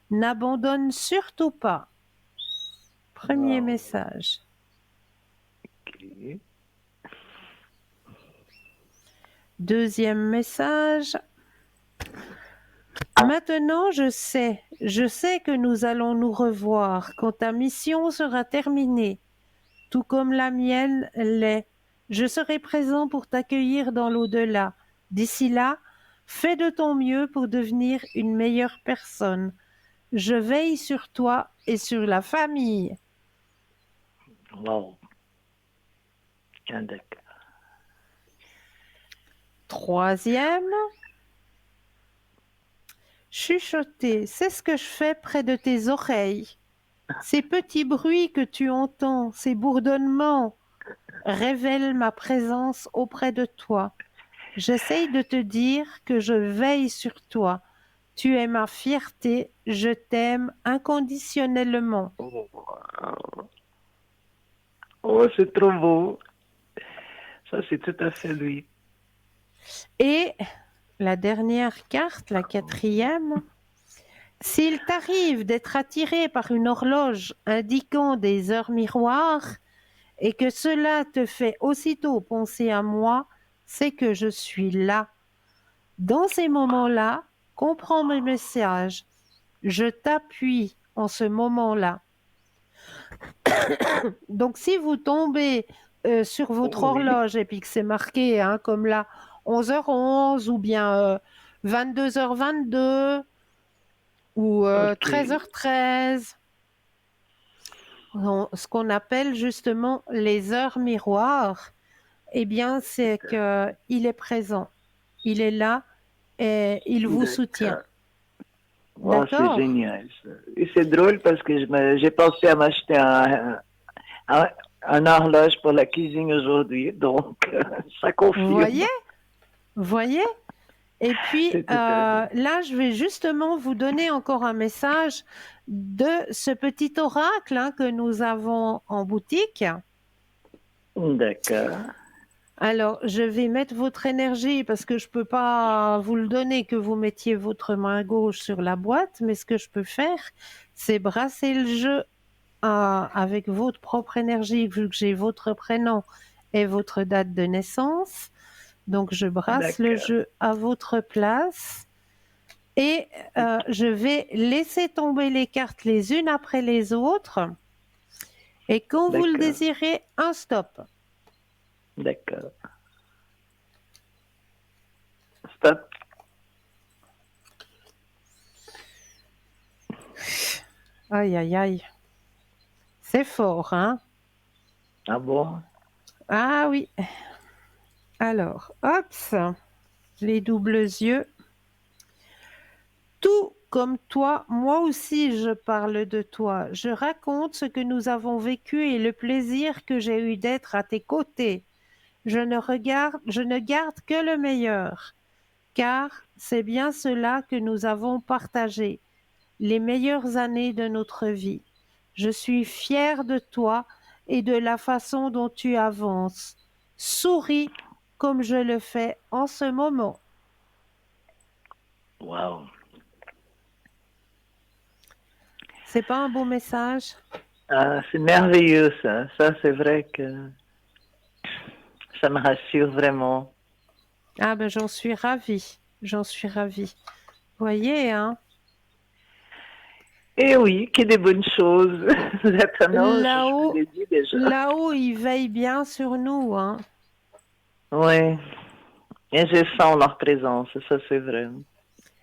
N'abandonne surtout pas. Premier Wow. message. Ok. Deuxième message. Maintenant, je sais que nous allons nous revoir quand ta mission sera terminée, tout comme la mienne l'est. Je serai présent pour t'accueillir dans l'au-delà. D'ici là, fais de ton mieux pour devenir une meilleure personne. Je veille sur toi et sur la famille. Wow. Ah, d'accord. Troisième, chuchoter, c'est ce que je fais près de tes oreilles. Ces petits bruits que tu entends, ces bourdonnements, révèlent ma présence auprès de toi. J'essaye de te dire que je veille sur toi. Tu es ma fierté, je t'aime inconditionnellement. Oh, wow. Oh, c'est trop beau. Ça, c'est tout à fait lui. Et la dernière carte, la quatrième, s'il t'arrive d'être attiré par une horloge indiquant des heures miroirs et que cela te fait aussitôt penser à moi, c'est que je suis là. Dans ces moments-là, comprends mes messages. Je t'appuie en ce moment-là. Donc, si vous tombez sur votre Oui. horloge et puis que c'est marqué comme là 11h11 ou bien 22h22 ou Ok. 13h13, ce qu'on appelle justement les heures miroirs, eh bien, c'est qu'il est présent. Il est là et il vous soutient. D'accord. Wow, c'est D'accord? génial. Ça. Et c'est drôle parce que j'ai pensé à m'acheter un horloge pour la cuisine aujourd'hui. Donc, ça confirme. Vous voyez? Et puis C'est tout à fait. là, je vais justement vous donner encore un message de ce petit oracle que nous avons en boutique. D'accord. Alors, je vais mettre votre énergie parce que je ne peux pas vous le donner que vous mettiez votre main gauche sur la boîte, mais ce que je peux faire, c'est brasser le jeu avec votre propre énergie, vu que j'ai votre prénom et votre date de naissance. Donc, je brasse le D'accord. jeu à votre place et je vais laisser tomber les cartes les unes après les autres. Et quand vous le D'accord. désirez, un stop. D'accord. Stop. Aïe, aïe, aïe. C'est fort, hein? Ah bon? Ah oui. Alors, hop, les doubles yeux. Tout comme toi, moi aussi je parle de toi. Je raconte ce que nous avons vécu et le plaisir que j'ai eu d'être à tes côtés. je ne garde que le meilleur, car c'est bien cela que nous avons partagé, les meilleures années de notre vie. Je suis fière de toi et de la façon dont tu avances. Souris comme je le fais en ce moment. Wow. C'est pas un beau message? Ah, c'est merveilleux ça. Ça, c'est vrai que ça me rassure vraiment. Ah ben j'en suis ravie, j'en suis ravie. Voyez, hein? Et oui, que des bonnes choses. Maintenant, je vous Là-haut, l'ai dit déjà. là-haut, il veille bien sur nous, hein? Oui. Et je sens leur présence, ça c'est vrai.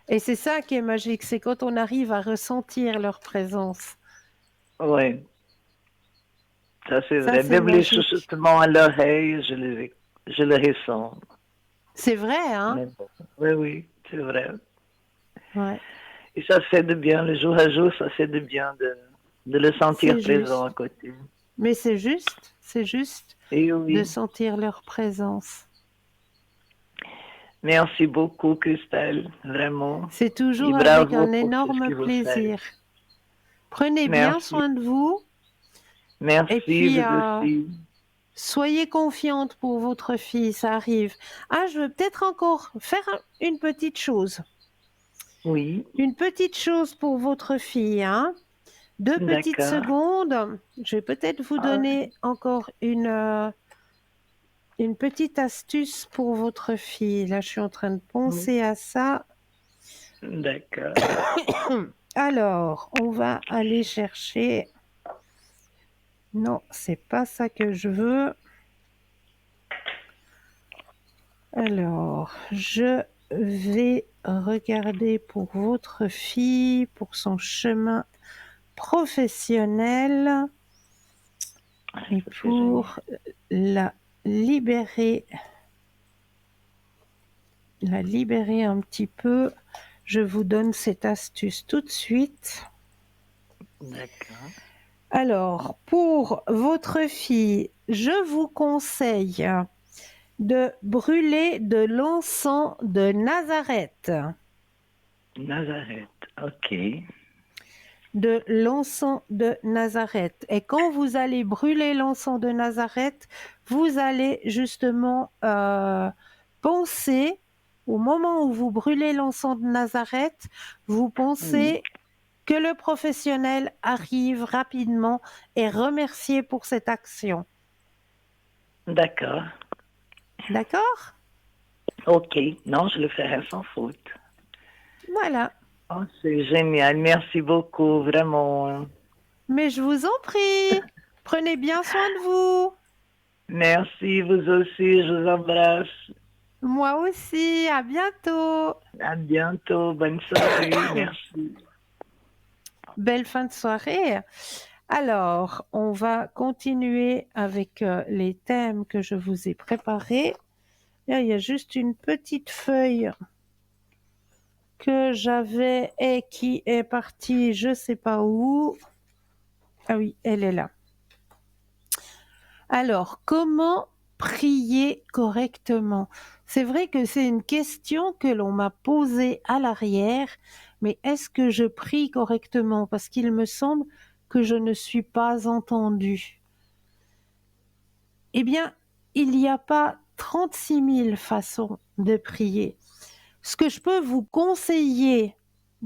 Et c'est ça qui est magique, c'est quand on arrive à ressentir leur présence. Oui, ça c'est Ça, vrai. c'est Même les magique. chuchotements à l'oreille, je le ressens. C'est vrai, hein? Mais bon, oui, oui, c'est vrai. Ouais, Et ça fait de bien, le jour à jour, ça fait de bien de le sentir c'est présent juste. à côté. Mais c'est juste Et de oui, sentir leur présence. merci beaucoup, Christelle, vraiment. C'est Et toujours avec bravo un pour tout ce énorme que vous faites. plaisir. Prenez bien Merci, soin de vous et merci, puis vous aussi. soyez confiante pour votre fille, ça arrive. Ah, je veux peut-être encore faire une petite chose. Oui, Une petite chose pour votre fille, hein? 2 petites d'accord. secondes. Je vais peut-être vous Ah, donner encore une petite astuce pour votre fille. Là, je suis en train de oui, penser à ça. d'accord. Alors, on va aller chercher. Non, c'est pas ça que je veux. Alors, je vais regarder pour votre fille, pour son chemin professionnel et Ça, c'est génial. pour la libérer, un petit peu. Je vous donne cette astuce tout de suite. D'accord. Alors, pour votre fille, je vous conseille de brûler de l'encens de Nazareth. Nazareth, ok. De l'encens de Nazareth. Et quand vous allez brûler l'encens de Nazareth, vous allez justement penser, au moment où vous brûlez l'encens de Nazareth, vous Oui, pensez que le professionnel arrive rapidement et remercier pour cette action. d'accord. D'accord? Ok, non, je le ferai sans faute. Voilà. Oh, c'est génial, merci beaucoup, vraiment. Mais je vous en prie, prenez bien soin de vous. Merci, vous aussi, je vous embrasse. Moi aussi, à bientôt. À bientôt, bonne soirée, merci. Belle fin de soirée. Alors, on va continuer avec les thèmes que je vous ai préparés. Là, il y a juste une petite feuille que j'avais et qui est partie, je ne sais pas où. Ah oui, elle est là. Alors, comment prier correctement? C'est vrai que c'est une question que l'on m'a posée à l'arrière, mais est-ce que je prie correctement? Parce qu'il me semble que je ne suis pas entendue. Eh bien, il n'y a pas 36 000 façons de prier. Ce que je peux vous conseiller,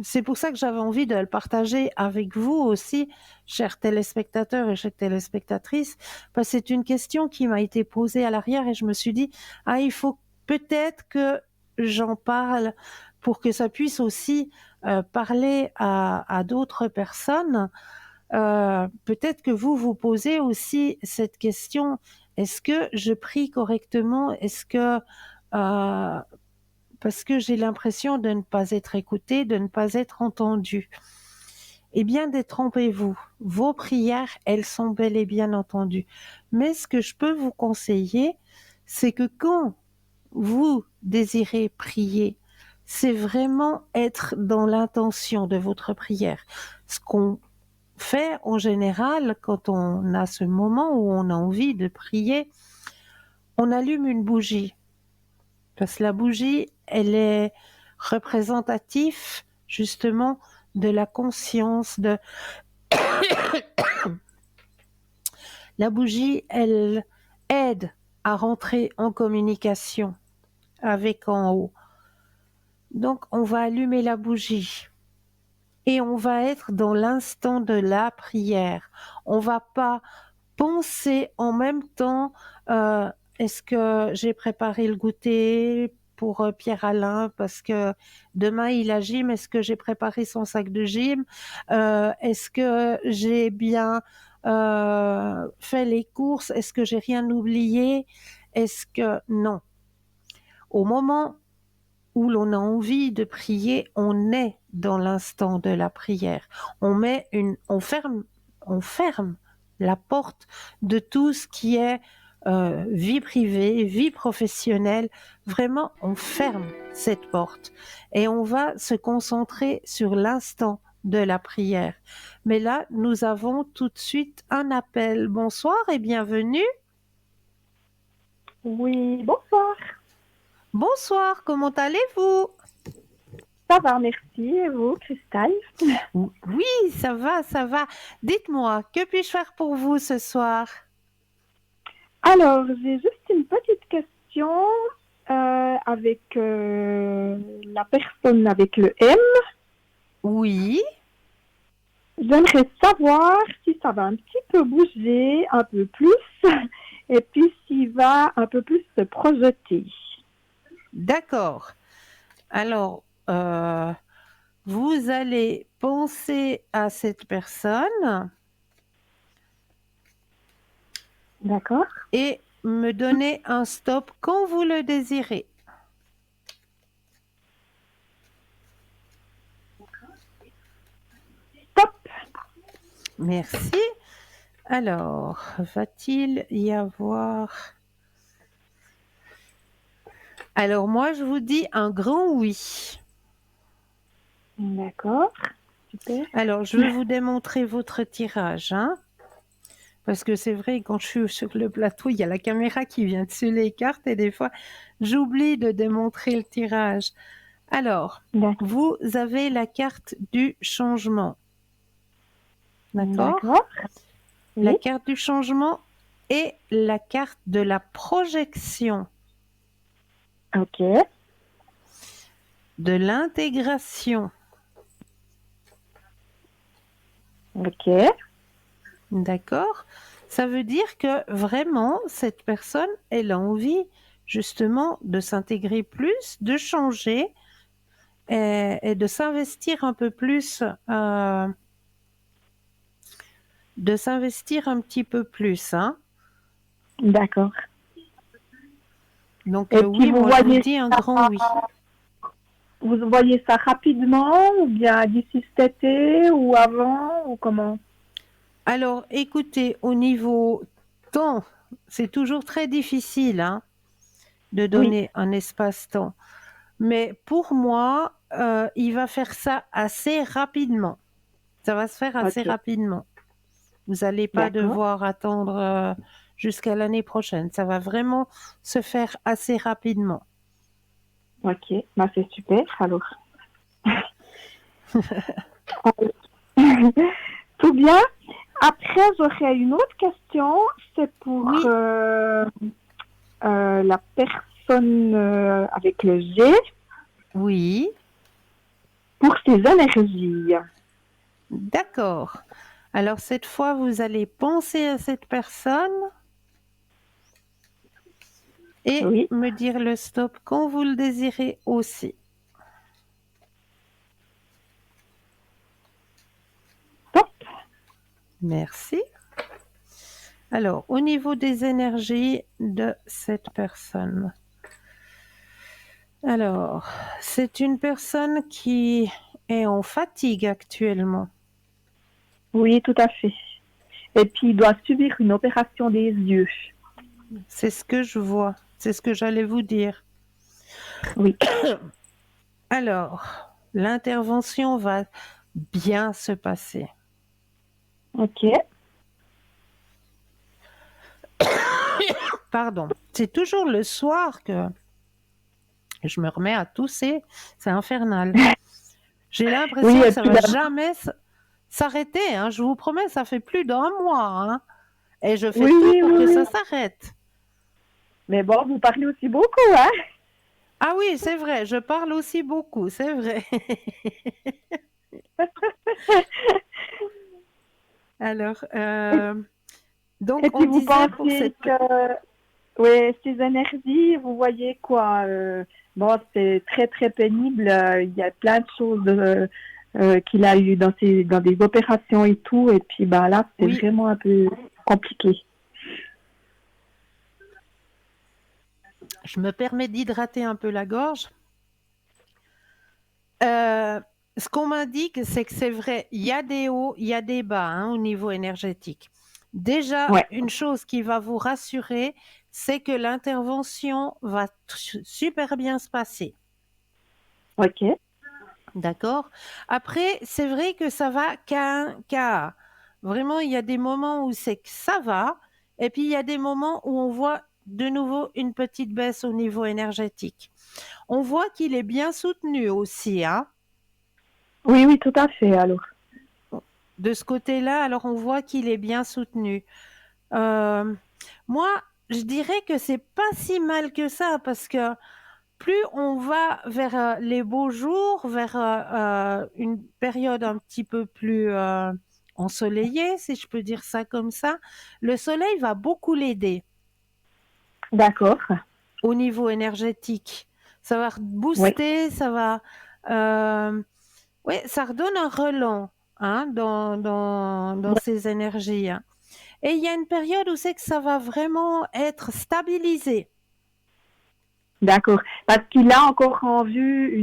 c'est pour ça que j'avais envie de le partager avec vous aussi, chers téléspectateurs et chères téléspectatrices, parce que c'est une question qui m'a été posée à l'arrière et je me suis dit, ah, il faut peut-être que j'en parle pour que ça puisse aussi parler à d'autres personnes. Peut-être que vous vous posez aussi cette question, est-ce que je prie correctement? Est-ce que parce que j'ai l'impression de ne pas être écoutée, de ne pas être entendue. Eh bien, détrompez-vous. Vos prières, elles sont bel et bien entendues. Mais ce que je peux vous conseiller, c'est que quand vous désirez prier, c'est vraiment être dans l'intention de votre prière. Ce qu'on fait en général quand on a ce moment où on a envie de prier, on allume une bougie. Parce que la bougie, elle est représentative justement de la conscience, la bougie, elle aide à rentrer en communication avec en haut. Donc, on va allumer la bougie et on va être dans l'instant de la prière. On va pas penser en même temps, est-ce que j'ai préparé le goûter pour Pierre-Alain parce que demain il a gym, est-ce que j'ai préparé son sac de gym, est-ce que j'ai bien fait les courses, est-ce que j'ai rien oublié, est-ce que non. Au moment où l'on a envie de prier, on est dans l'instant de la prière. On ferme la porte de tout ce qui est vie privée, vie professionnelle. Vraiment, on ferme cette porte et on va se concentrer sur l'instant de la prière. Mais là, nous avons tout de suite un appel. Bonsoir et bienvenue. Oui, bonsoir. Bonsoir, comment allez-vous? Ça va, merci. Et vous, Cristal? Oui, ça va, ça va. Dites-moi, que puis-je faire pour vous ce soir? Alors, j'ai juste une petite question avec la personne avec le M. Oui. J'aimerais savoir si ça va un petit peu bouger un peu plus et puis s'il va un peu plus se projeter. D'accord. Alors, vous allez penser à cette personne D'accord. et me donner un stop quand vous le désirez. Stop. Merci. Alors, va-t-il y avoir... Alors, moi, je vous dis un grand oui. D'accord. Super. Alors, je vais vous démontrer votre tirage, hein, parce que c'est vrai, quand je suis sur le plateau, il y a la caméra qui vient dessus les cartes et des fois, j'oublie de démontrer le tirage. Alors, D'accord. vous avez la carte du changement. D'accord? D'accord. La Oui. carte du changement et la carte de la projection, Ok. de l'intégration. Ok. D'accord? Ça veut dire que vraiment, cette personne, elle a envie justement de s'intégrer plus, de changer et de s'investir un peu plus, de s'investir un petit peu plus, hein. D'accord. Donc Et puis oui, vous moi je vous voyez dis un grand oui. Vous voyez ça rapidement ou bien d'ici cet été ou avant ou comment? Alors écoutez, au niveau temps, c'est toujours très difficile, hein, de Oui. donner un espace-temps. Mais pour moi, il va faire ça assez rapidement. Ça va se faire assez Ok. rapidement. Vous n'allez pas D'accord. devoir attendre jusqu'à l'année prochaine. Ça va vraiment se faire assez rapidement. Ok. Bah, c'est super alors. Tout bien. Après, j'aurais une autre question. C'est pour Oui. la personne avec le G, Oui, pour ses énergies. d'accord. Alors cette fois, vous allez penser à cette personne et Oui. me dire le stop quand vous le désirez aussi. Stop. Merci. Alors, au niveau des énergies de cette personne. Alors, c'est une personne qui est en fatigue actuellement. Oui, tout à fait. Et puis, il doit subir une opération des yeux. C'est ce que je vois. C'est ce que j'allais vous dire. Oui. Alors, l'intervention va bien se passer. Ok. Pardon. C'est toujours le soir que je me remets à tousser. C'est infernal. J'ai l'impression Oui, que et ça puis va jamais s'arrêter. Hein. Je vous promets, ça fait plus d'1 mois. Hein. Et je fais oui, tout oui, pour oui, que oui. ça s'arrête. Mais bon, vous parlez aussi beaucoup, hein? Ah oui, c'est vrai, je parle aussi beaucoup, c'est vrai. Alors, donc Et on puis vous disait pour pensez cette... que, oui, ces énergies, vous voyez quoi? Bon, c'est très très pénible. Il y a plein de choses qu'il a eu dans des opérations et tout. Et puis bah là, c'est Oui, vraiment un peu compliqué. je me permets d'hydrater un peu la gorge. Euh, Ce qu'on m'indique, c'est que c'est vrai, il y a des hauts, il y a des bas hein, au niveau énergétique. Déjà, Ouais. une chose qui va vous rassurer, c'est que l'intervention va super bien se passer. Ok. D'accord? Après, c'est vrai que ça va qu'à. Vraiment, il y a des moments où c'est que ça va, et puis il y a des moments où on voit de nouveau une petite baisse au niveau énergétique. On voit qu'il est bien soutenu aussi, hein. Oui, oui, tout à fait. Alors. De ce côté-là, alors on voit qu'il est bien soutenu. Euh, Moi, je dirais que c'est pas si mal que ça, parce que plus on va vers les beaux jours, vers une période un petit peu plus ensoleillée, si je peux dire ça comme ça, le soleil va beaucoup l'aider D'accord. au niveau énergétique. Ça va Oui. booster, ça va... oui, ça redonne un relent hein, dans ces énergies. Hein. Et il y a une période où c'est que ça va vraiment être stabilisé. D'accord. Parce qu'il a encore en vue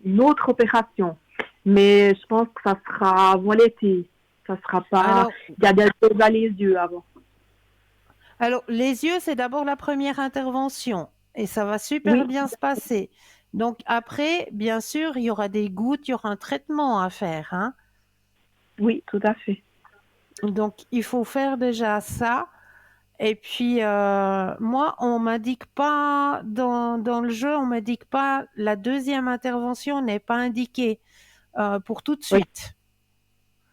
une autre opération. Mais je pense que ça sera avant l'été. Ça sera pas. Alors, Il y a des choses à les yeux avant. les yeux, c'est d'abord la première intervention et ça va super Oui, bien se passer. Donc après, bien sûr, il y aura des gouttes, il y aura un traitement à faire. Hein. oui, tout à fait. Donc il faut faire déjà ça. Et puis moi, on m'indique pas dans le jeu, on m'indique pas la deuxième intervention n'est pas indiquée pour tout de Oui, suite.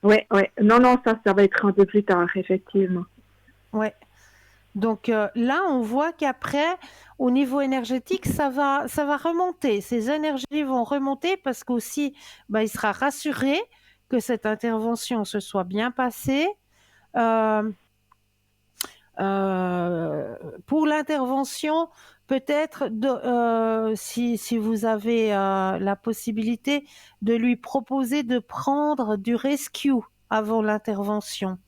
oui, oui. Non, non, ça va être un peu plus tard, effectivement. Ouais. Donc là, on voit qu'après, au niveau énergétique, ça va remonter. Ces énergies vont remonter parce qu'aussi, bah, il sera rassuré que cette intervention se soit bien passée. Euh, pour l'intervention, peut-être, si vous avez la possibilité, de lui proposer de prendre du rescue avant l'intervention.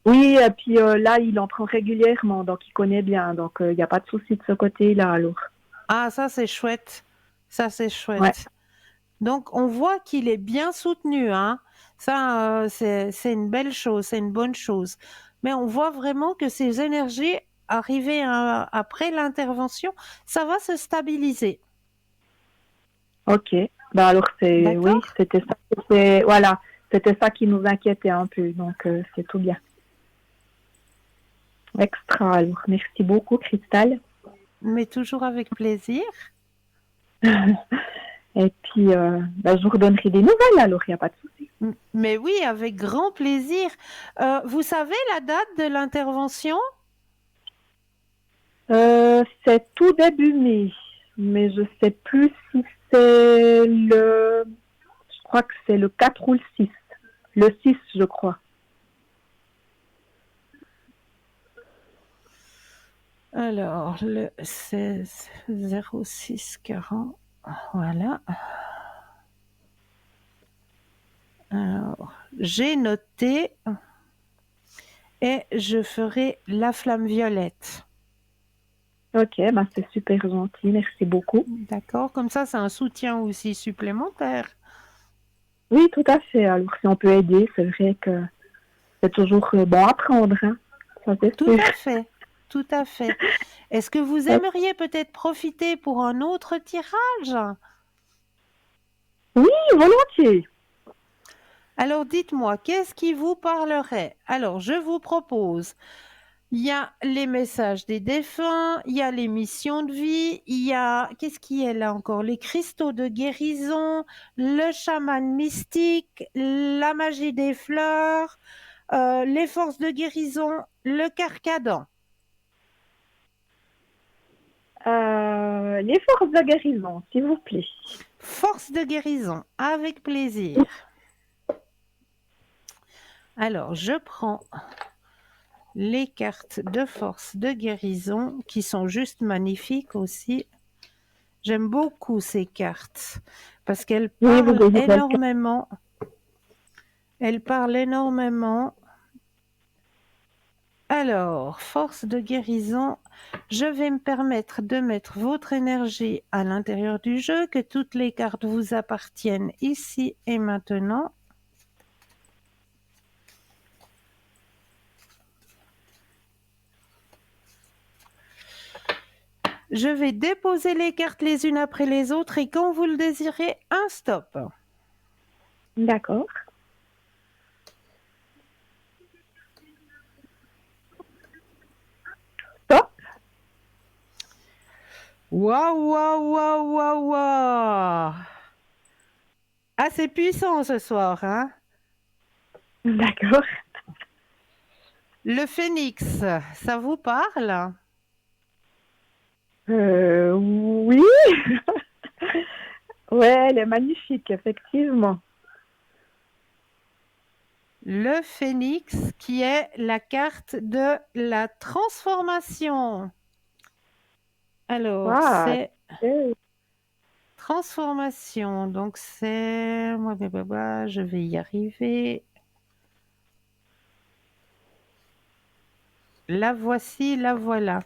Oui, et puis là, il en prend régulièrement, donc il connaît bien. Donc, il n'y a pas de souci de ce côté-là, alors. Ah, ça c'est chouette. Ça c'est Ouais. chouette. Donc, on voit qu'il est bien soutenu, hein. Ça, c'est une belle chose, c'est une bonne chose. Mais on voit vraiment que ces énergies, arrivées après l'intervention, ça va se stabiliser. Ok. Bah alors, oui, D'accord? c'était ça. Voilà, c'était ça qui nous inquiétait un peu. Donc, c'est tout bien. Extra. Alors, merci beaucoup, Cristal. Mais toujours avec plaisir. Et puis, je vous redonnerai des nouvelles, alors il n'y a pas de souci. Mais oui, avec grand plaisir. Vous savez la date de l'intervention? C'est tout début mai, mais je sais plus si c'est je crois que c'est le 4 ou le 6. Le 6, je crois. Alors, le 16 06 40. Voilà. Alors, j'ai noté et je ferai la flamme violette. Ok, c'est super gentil, merci beaucoup. D'accord? Comme ça, c'est un soutien aussi supplémentaire. Oui, tout à fait. Alors, si on peut aider, c'est vrai que c'est toujours bon à prendre. Hein. Ça, c'est Tout sûr. à fait. Tout à fait. Est-ce que vous aimeriez peut-être profiter pour un autre tirage? Oui, volontiers. Alors dites-moi, qu'est-ce qui vous parlerait? Alors je vous propose Il y a les messages des défunts, il y a les missions de vie, il y a, qu'est-ce qui est là encore? Les cristaux de guérison, le chaman mystique, la magie des fleurs, les forces de guérison, le carcadon. Les forces de guérison, s'il vous plaît. Force de guérison, avec plaisir. Alors, je prends les cartes de force de guérison qui sont juste magnifiques aussi. J'aime beaucoup ces cartes parce qu'elles Oui, vous parlent avez quelqu'un. énormément. Elles parlent énormément. Alors, force de guérison, je vais me permettre de mettre votre énergie à l'intérieur du jeu, que toutes les cartes vous appartiennent ici et maintenant. Je vais déposer les cartes les unes après les autres et quand vous le désirez, un stop. D'accord. Stop. Waouh, waouh, waouh, waouh, waouh. Assez puissant ce soir, hein? D'accord. Le phénix, ça vous parle? Oui. Ouais, elle est magnifique, effectivement. Le phénix qui est la carte de la transformation. Alors, Waouh. c'est transformation. Donc, c'est... Je vais y arriver. La voici, la voilà.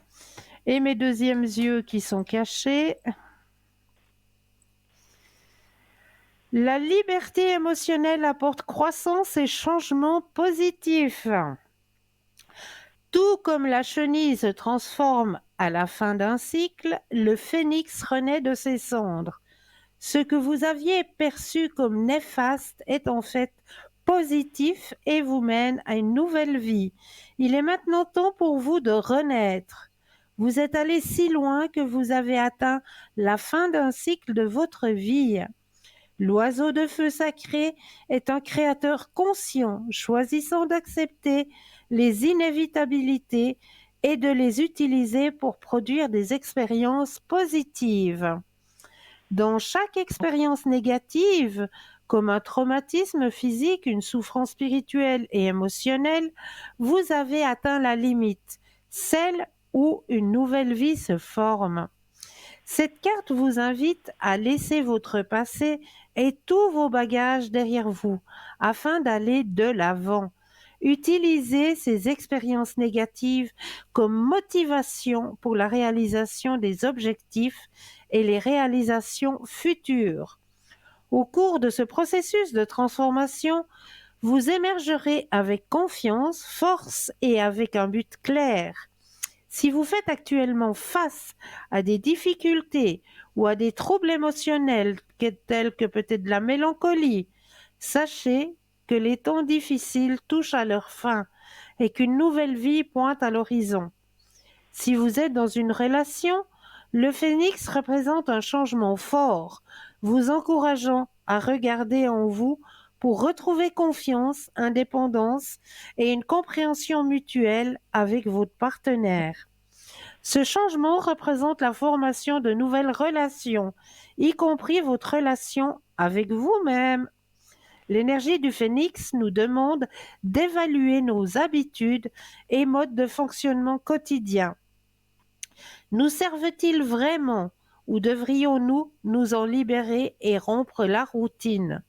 Et mes deuxièmes yeux qui sont cachés. La liberté émotionnelle apporte croissance et changement positif. Tout comme la chenille se transforme à la fin d'un cycle, le phénix renaît de ses cendres. Ce que vous aviez perçu comme néfaste est en fait positif et vous mène à une nouvelle vie. Il est maintenant temps pour vous de renaître. Vous êtes allé si loin que vous avez atteint la fin d'un cycle de votre vie. L'oiseau de feu sacré est un créateur conscient, choisissant d'accepter les inévitabilités et de les utiliser pour produire des expériences positives. Dans chaque expérience négative, comme un traumatisme physique, une souffrance spirituelle et émotionnelle, vous avez atteint la limite, celle où une nouvelle vie se forme. Cette carte vous invite à laisser votre passé et tous vos bagages derrière vous afin d'aller de l'avant. Utilisez ces expériences négatives comme motivation pour la réalisation des objectifs et les réalisations futures. Au cours de ce processus de transformation, vous émergerez avec confiance, force et avec un but clair. Si vous faites actuellement face à des difficultés ou à des troubles émotionnels tels que peut-être de la mélancolie, sachez que les temps difficiles touchent à leur fin et qu'une nouvelle vie pointe à l'horizon. Si vous êtes dans une relation, le phénix représente un changement fort, vous encourageant à regarder en vous pour retrouver confiance, indépendance et une compréhension mutuelle avec votre partenaire. Ce changement représente la formation de nouvelles relations, y compris votre relation avec vous-même. L'énergie du phénix nous demande d'évaluer nos habitudes et modes de fonctionnement quotidiens. Nous servent-ils vraiment ou devrions-nous nous en libérer et rompre la routine?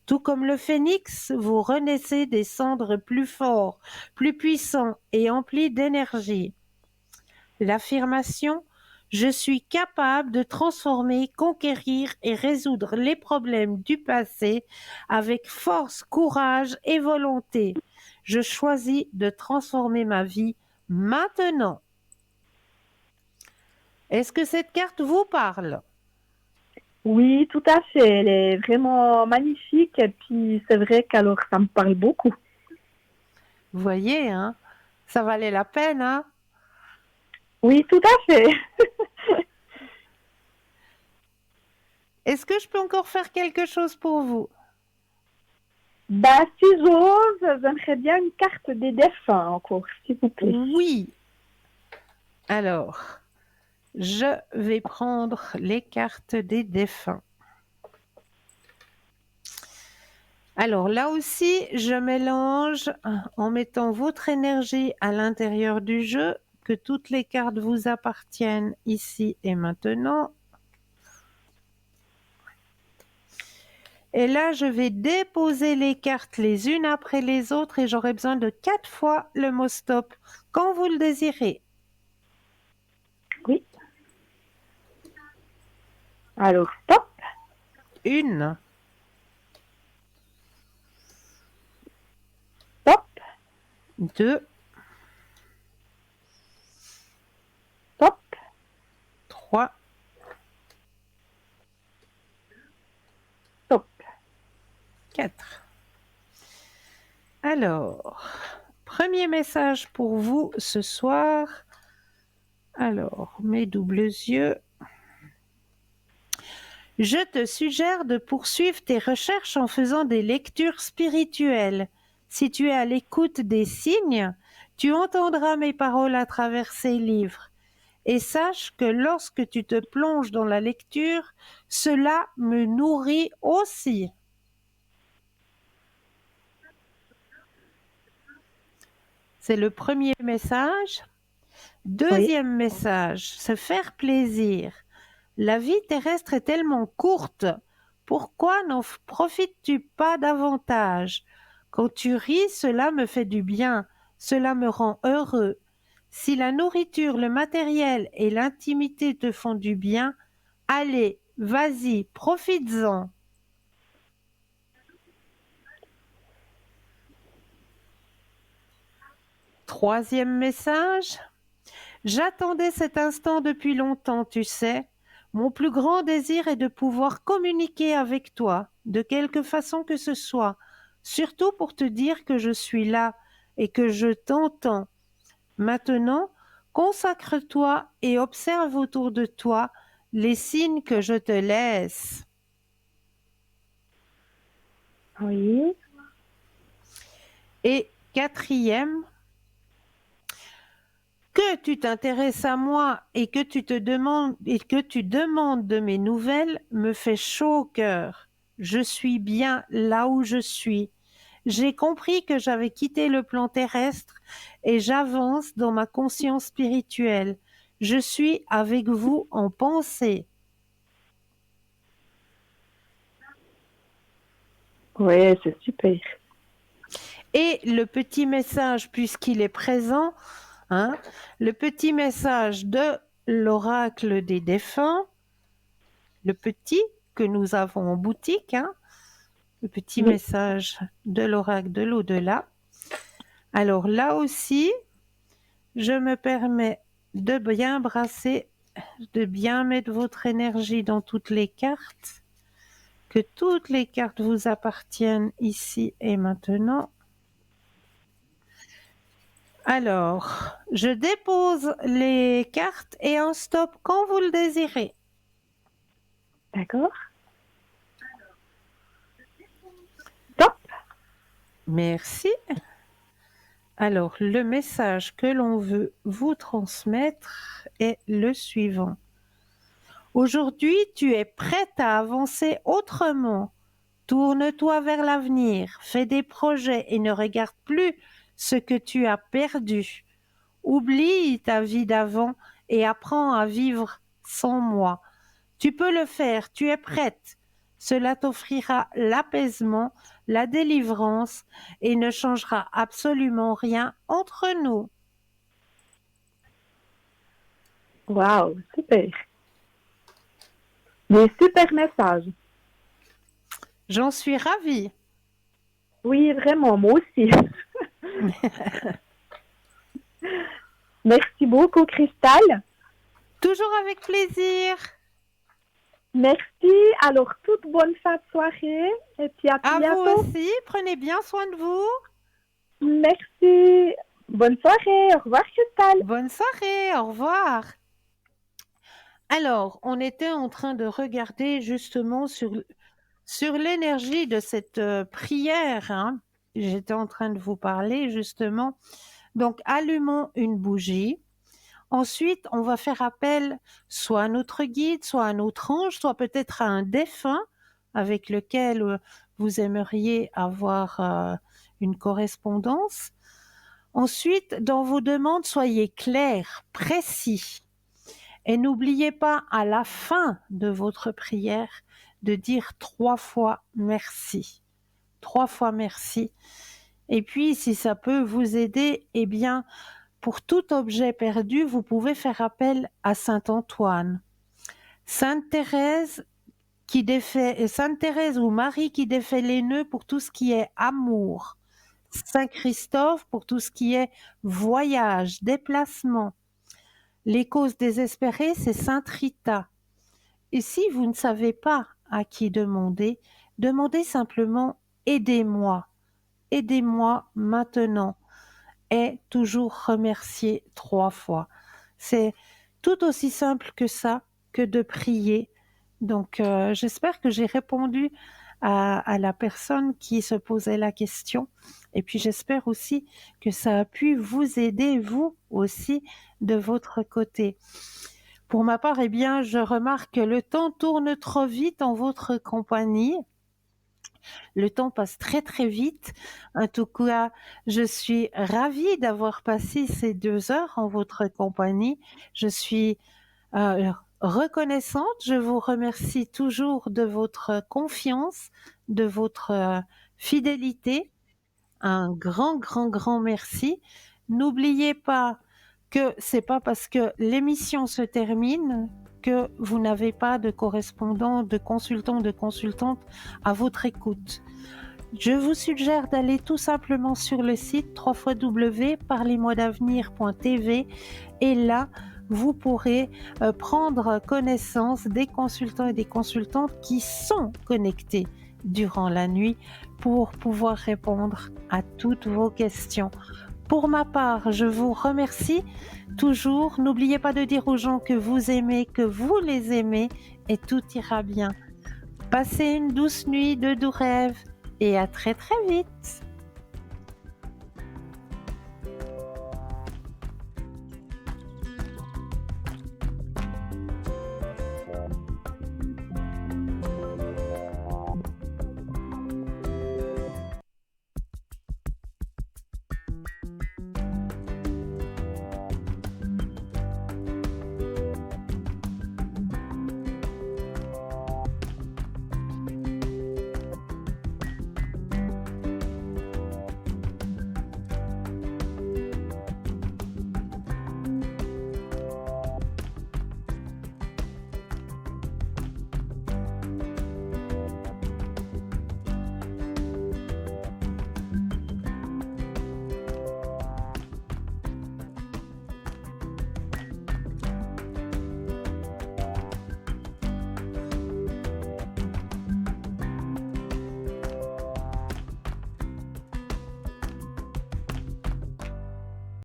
Tout comme le phénix, vous renaissez des cendres plus forts, plus puissants et emplis d'énergie. L'affirmation « Je suis capable de transformer, conquérir et résoudre les problèmes du passé avec force, courage et volonté. Je choisis de transformer ma vie maintenant. » Est-ce que cette carte vous parle? Oui, tout à fait. Elle est vraiment magnifique. Et puis, c'est vrai qu'alors, ça me parle beaucoup. Vous voyez, hein, Ça valait la peine, hein? Oui, tout à fait. Est-ce que je peux encore faire quelque chose pour vous? Bah, si j'ose, j'aimerais bien une carte des défunts encore, s'il vous plaît. Oui. Alors, je vais prendre les cartes des défunts. Alors là aussi, je mélange en mettant votre énergie à l'intérieur du jeu, que toutes les cartes vous appartiennent ici et maintenant. Et là, je vais déposer les cartes les unes après les autres et j'aurai besoin de 4 fois le mot stop quand vous le désirez. Oui. Alors, stop. 1, Stop. 2, Stop. 3, Stop. 4. Alors, premier message pour vous ce soir. Alors, mes doubles yeux. Je te suggère de poursuivre tes recherches en faisant des lectures spirituelles. Si tu es à l'écoute des signes, tu entendras mes paroles à travers ces livres. Et sache que lorsque tu te plonges dans la lecture, cela me nourrit aussi. C'est le premier message. Deuxième message, se faire plaisir. La vie terrestre est tellement courte. Pourquoi n'en profites-tu pas davantage? Quand tu ris, cela me fait du bien, cela me rend heureux. Si la nourriture, le matériel et l'intimité te font du bien, allez, vas-y, profites-en. Troisième message. J'attendais cet instant depuis longtemps, tu sais. Mon plus grand désir est de pouvoir communiquer avec toi, de quelque façon que ce soit, surtout pour te dire que je suis là et que je t'entends. Maintenant, consacre-toi et observe autour de toi les signes que je te laisse. Oui. Et quatrième, que tu t'intéresses à moi et que tu demandes de mes nouvelles me fait chaud au cœur. Je suis bien là où je suis. J'ai compris que j'avais quitté le plan terrestre et j'avance dans ma conscience spirituelle. Je suis avec vous en pensée. Ouais, c'est super. Et le petit message, puisqu'il est présent, le petit message de l'oracle des défunts, le petit que nous avons en boutique, le petit message de l'oracle de l'au-delà. Alors là aussi, je me permets de bien brasser, de bien mettre votre énergie dans toutes les cartes, que toutes les cartes vous appartiennent ici et maintenant. Alors, je dépose les cartes et un stop quand vous le désirez. D'accord. Stop. Merci. Alors, le message que l'on veut vous transmettre est le suivant. Aujourd'hui, tu es prête à avancer autrement. Tourne-toi vers l'avenir, fais des projets et ne regarde plus ce que tu as perdu. Oublie ta vie d'avant et apprends à vivre sans moi. Tu peux le faire, tu es prête. Cela t'offrira l'apaisement, la délivrance et ne changera absolument rien entre nous. Waouh, super. Des super messages. J'en suis ravie. Oui, vraiment, moi aussi. Merci beaucoup, Cristal. Toujours avec plaisir. Merci. Alors, toute bonne fin de soirée. Et puis à À bientôt. vous aussi. Prenez bien soin de vous. Merci. Bonne soirée, au revoir Chantal. Bonne soirée, au revoir. Alors, on était en train de regarder justement sur l'énergie de cette prière, hein. J'étais en train de vous parler justement. Donc, allumons une bougie. Ensuite, on va faire appel soit à notre guide, soit à notre ange, soit peut-être à un défunt avec lequel vous aimeriez avoir une correspondance. Ensuite, dans vos demandes, soyez clairs, précis. Et n'oubliez pas à la fin de votre prière de dire 3 fois merci. 3 fois merci. Et puis, si ça peut vous aider, eh bien, pour tout objet perdu, vous pouvez faire appel à Saint Antoine. Sainte Thérèse ou Marie qui défait les nœuds pour tout ce qui est amour. Saint Christophe pour tout ce qui est voyage, déplacement. Les causes désespérées, c'est Sainte Rita. Et si vous ne savez pas à qui demander, demandez simplement « Aidez-moi ». Aidez-moi maintenant. Et toujours remercier 3 fois. C'est tout aussi simple que ça, que de prier. Donc, j'espère que j'ai répondu à la personne qui se posait la question. Et puis, j'espère aussi que ça a pu vous aider, vous aussi, de votre côté. Pour ma part, eh bien, je remarque que le temps tourne trop vite en votre compagnie. Le temps passe très très vite. En tout cas, je suis ravie d'avoir passé ces 2 heures en votre compagnie. Je suis reconnaissante. Je vous remercie toujours de votre confiance, de votre fidélité. Un grand merci. N'oubliez pas que c'est pas parce que l'émission se termine que vous n'avez pas de correspondant, de consultant, de consultante à votre écoute. Je vous suggère d'aller tout simplement sur le site www.parlez-moi-d'avenir.tv et là, vous pourrez prendre connaissance des consultants et des consultantes qui sont connectés durant la nuit pour pouvoir répondre à toutes vos questions. Pour ma part, je vous remercie toujours. N'oubliez pas de dire aux gens que vous aimez, que vous les aimez et tout ira bien. Passez une douce nuit de doux rêves et à très très vite.